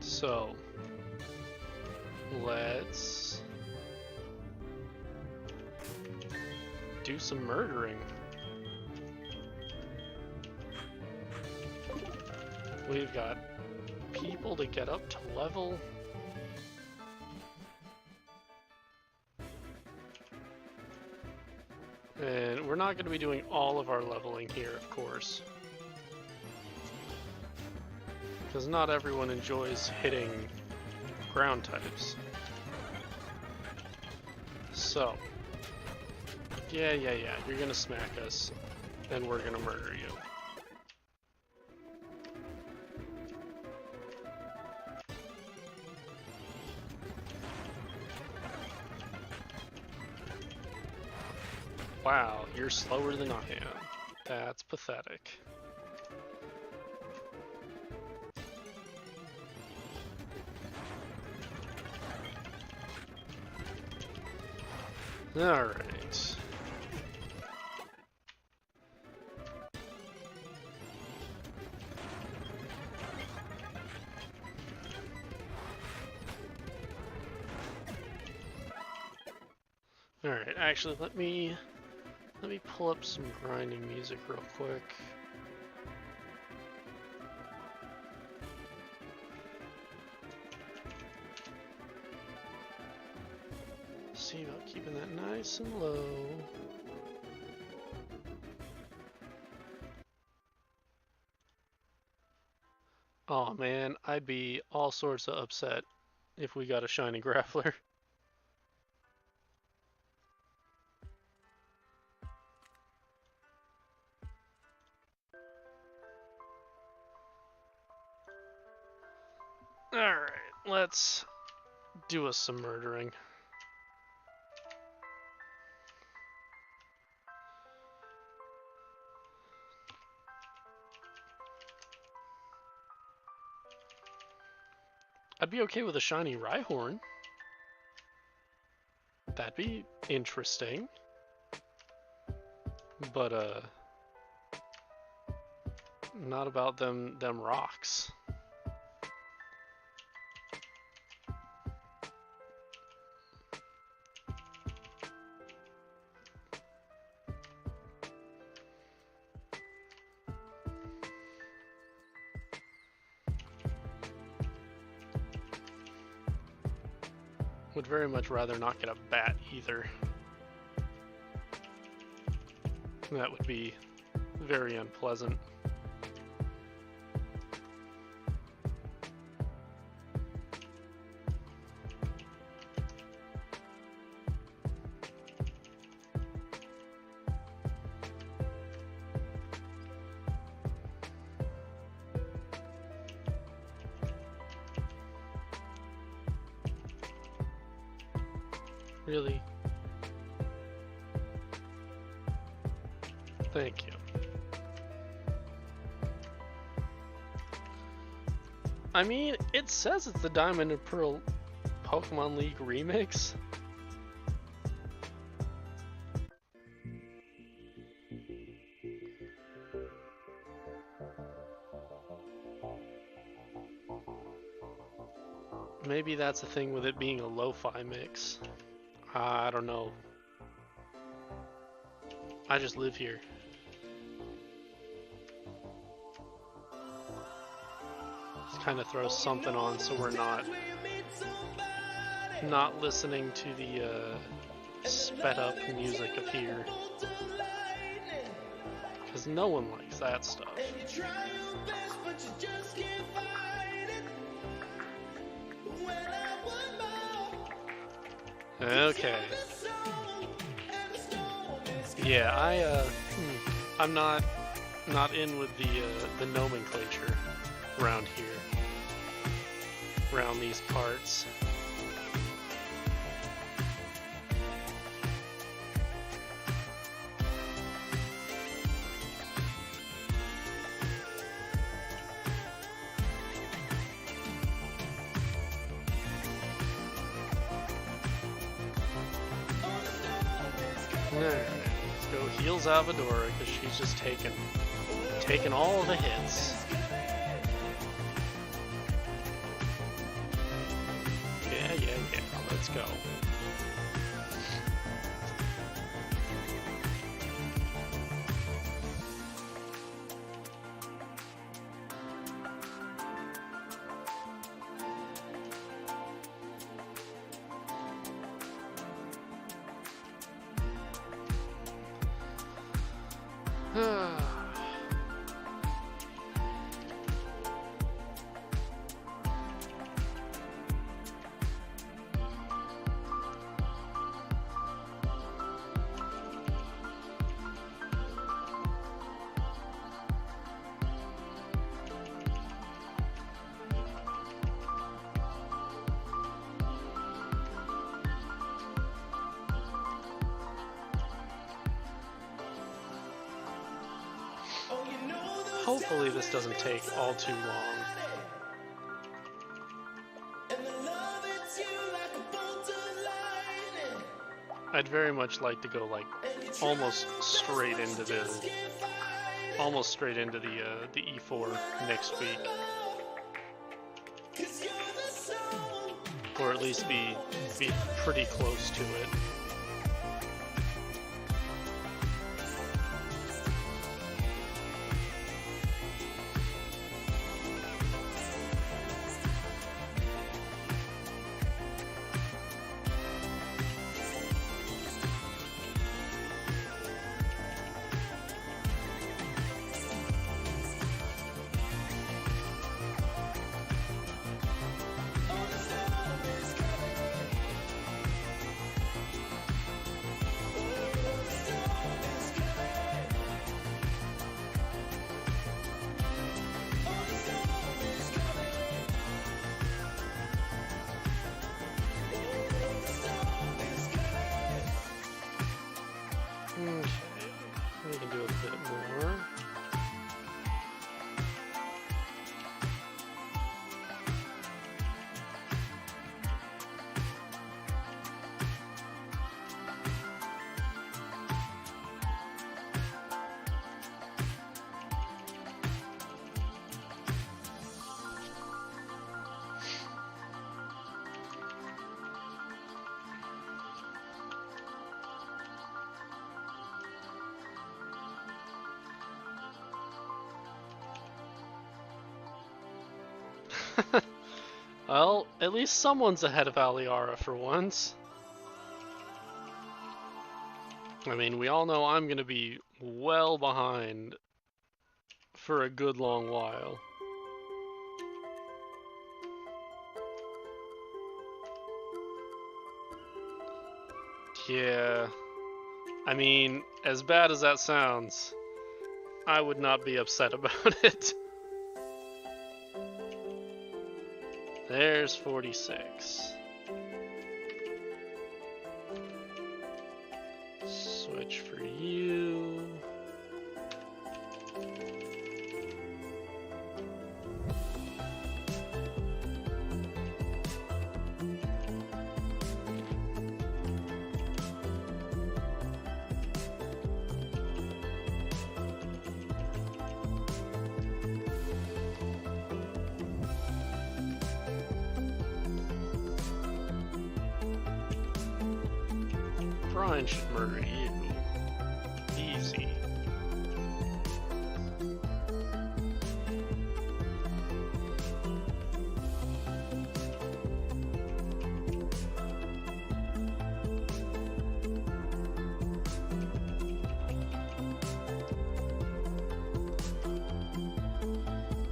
So, let's do some murdering. We've got people to get up to level. And we're not going to be doing all of our leveling here, of course. Because not everyone enjoys hitting ground types. So, yeah, you're going to smack us, and we're going to murder you. Wow, you're slower than I am. That's pathetic. Alright. Alright, actually let me pull up some grinding music real quick. See about keeping that nice and low. Oh man, I'd be all sorts of upset if we got a shiny grappler. Alright, let's do us some murdering. I'd be okay with a shiny Rhyhorn. That'd be interesting. But, not about them rocks. Would very much rather not get a bat either. That would be very unpleasant. Really? Thank you. I mean, it says it's the Diamond and Pearl Pokemon League remix. Maybe that's the thing with it being a lo-fi mix. I don't know. I just live here. Just kind of throw something on so we're not listening to the sped up music of here. Because no one likes that stuff. Okay. Yeah, I'm not in with the nomenclature around here, around these parts. Alright, let's go heal Salvadora because she's just taking all the hits. Yeah, let's go. Hopefully this doesn't take all too long. I'd very much like to go like almost straight into the E4 next week, or at least be pretty close to it. Well, at least someone's ahead of Aliara for once. I mean, we all know I'm gonna be well behind for a good long while. Yeah. I mean, as bad as that sounds, I would not be upset about it. There's 46. Switch for you. Brian should murder you. Easy.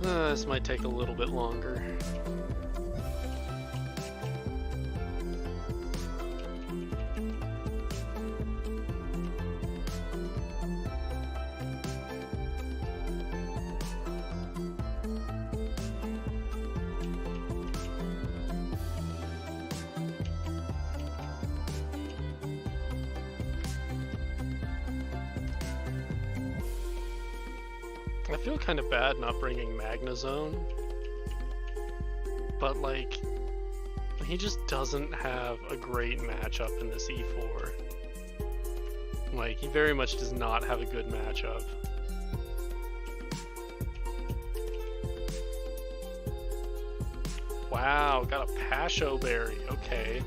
This might take a little bit longer. I feel kind of bad not bringing Magnezone, but like, he just doesn't have a great matchup in this E4. Like, he very much does not have a good matchup. Wow, got a Pasho Berry, okay.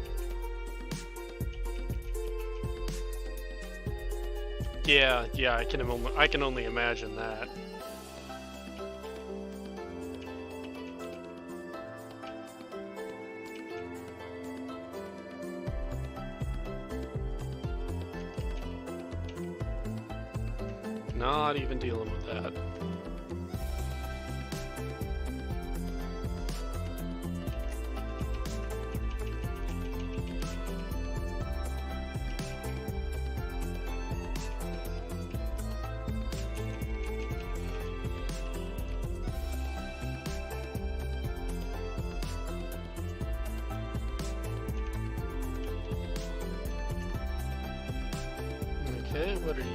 Yeah, I can only imagine that. Not even dealing with that. Okay, what are you?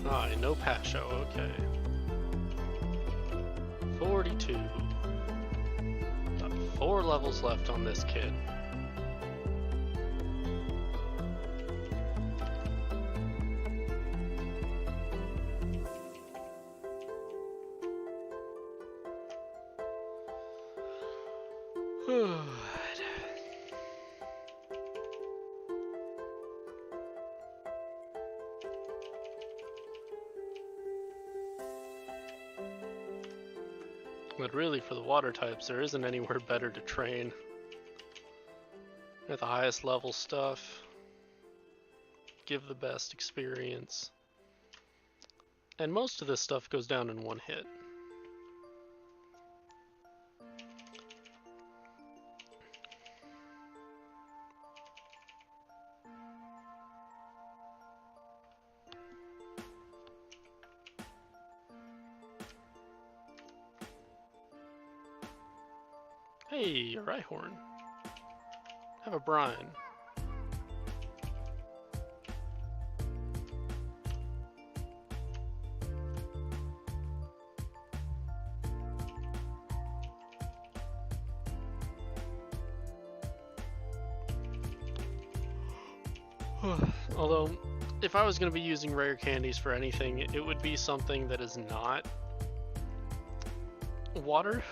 Ah, no Pasho, okay. 42. Got 4 levels left on this kid. But really, for the water types, there isn't anywhere better to train. At the highest level stuff, give the best experience. And most of this stuff goes down in one hit. Hey, a Rhyhorn. Have a Brian. Although, if I was going to be using rare candies for anything, it would be something that is not water.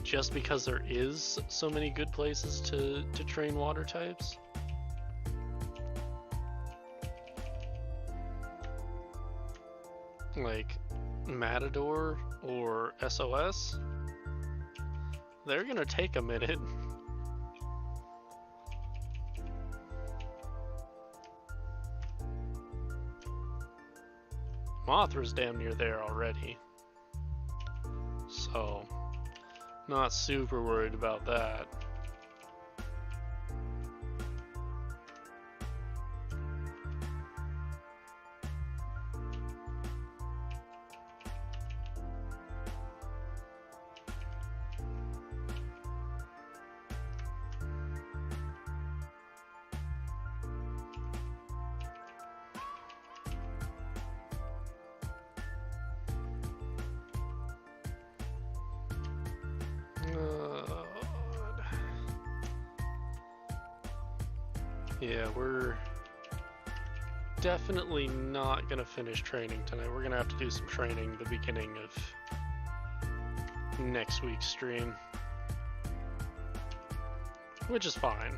Just because there is so many good places to train water types. like Matador or SOS, they're gonna take a minute. Mothra's damn near there already, so not super worried about that. Yeah, we're definitely not gonna finish training tonight. We're gonna have to do some training the beginning of next week's stream, which is fine.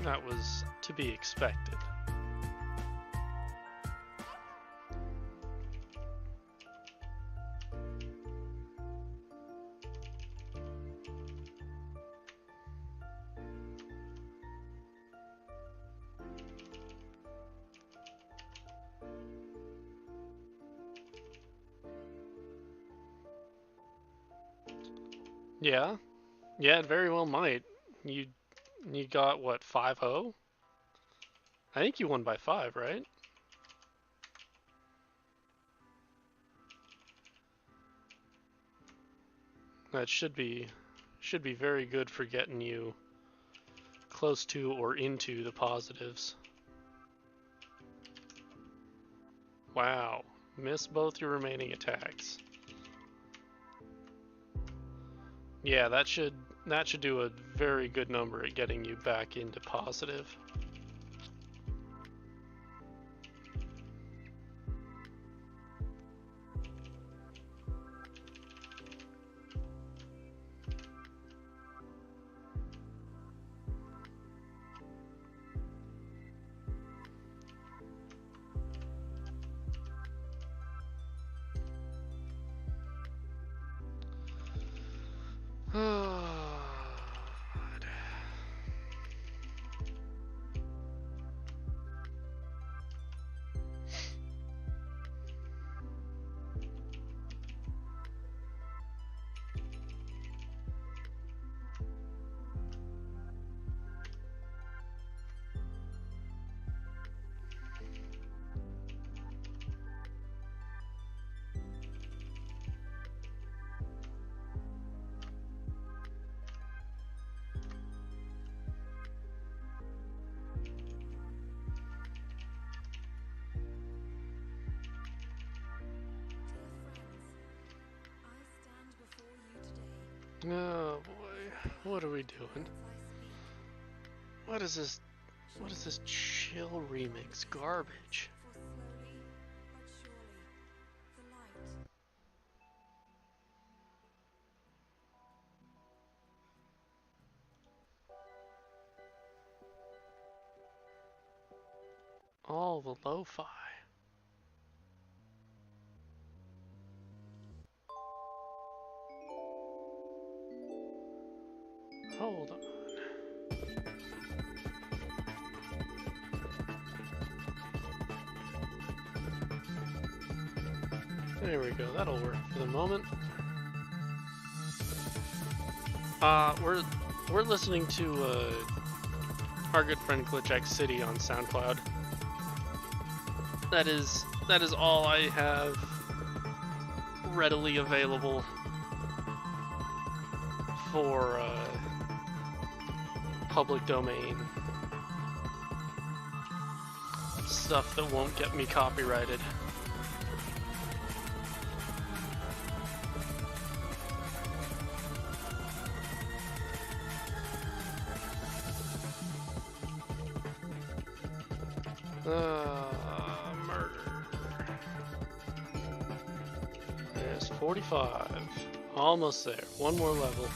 That was to be expected. Yeah, yeah, it very well might. You got what, 5-0? I think you won by 5, right? That should be very good for getting you close to or into the positives. Wow, miss both your remaining attacks. Yeah, that should do a very good number at getting you back into positive. Oh boy, what are we doing? What is this? What is this chill remix garbage? All the lo-fi. Hold on. There we go, that'll work for the moment. We're listening to our good friend Glitch City on SoundCloud. That is all I have readily available for public domain stuff that won't get me copyrighted. Murder. There's 45. Almost there. One more level.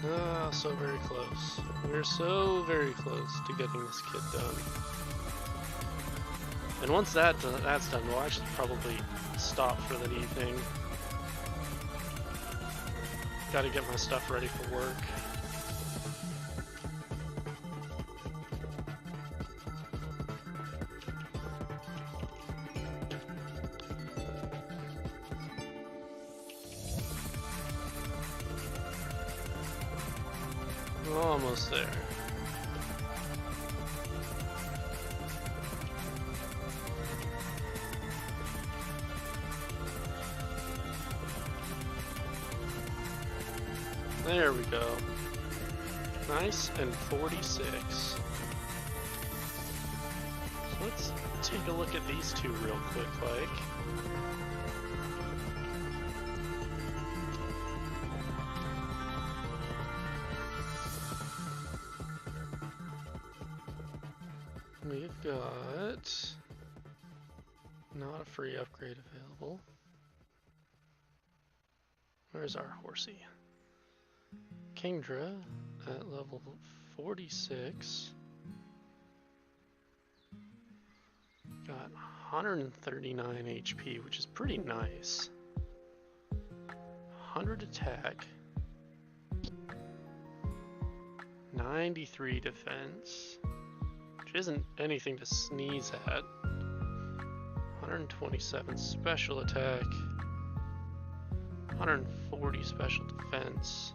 Ah, so very close. We're so very close to getting this kid done. And once that's done, we'll actually probably stop for the evening. Gotta get my stuff ready for work. Almost there. There we go. Nice and 46. So let's take a look at these two real quick, like. We've got not a free upgrade available. Where's our horsey? Kingdra at level 46. Got 139 HP, which is pretty nice. 100 attack. 93 defense. Which isn't anything to sneeze at. 127 special attack. 140 special defense.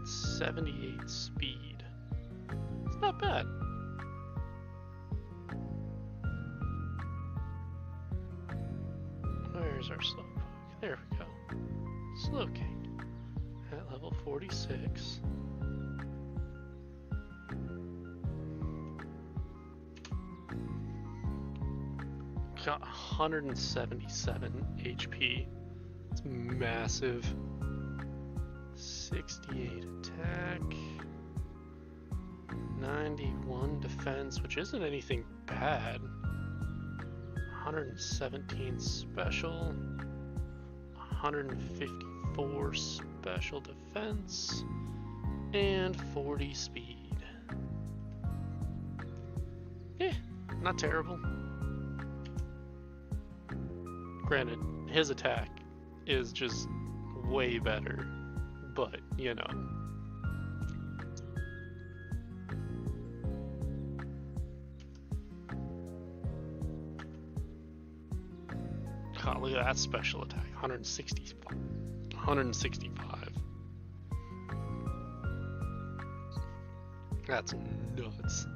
78 speed. It's not bad. Where's our Slowpoke? There we go. Slowking at level 46. Got 177 HP. It's massive. 68 attack. 91 defense, which isn't anything bad. 117 special. 154 special defense. And 40 speed. Eh, not terrible. Granted, his attack is just way better, but you know. God, look at that special attack, 165. 165. That's nuts.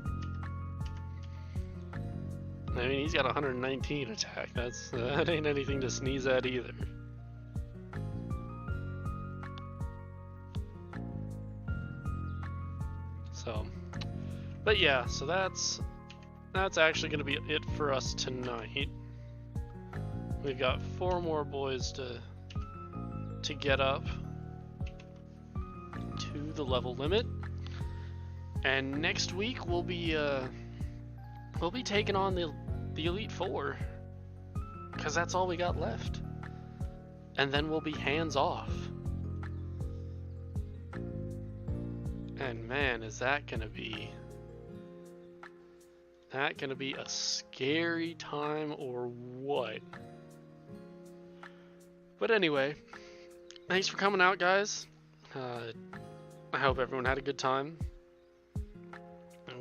I mean, he's got 119 attack. That ain't anything to sneeze at either. So, but yeah, so that's actually going to be it for us tonight. We've got 4 more boys to get up to the level limit, and next week we'll be taking on the Elite Four, because that's all we got left, and then we'll be hands off. And man, is that gonna be a scary time or what? But anyway, thanks for coming out, guys. I hope everyone had a good time.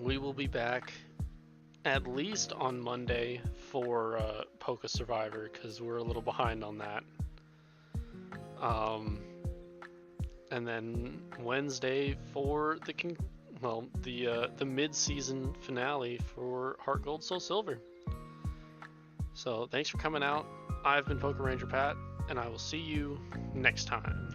We will be back at least on Monday for Poké Survivor, because we're a little behind on that. And then Wednesday for the mid-season finale for Heartgold Soul Silver. So thanks for coming out. I've been Poké Ranger Pat, and I will see you next time.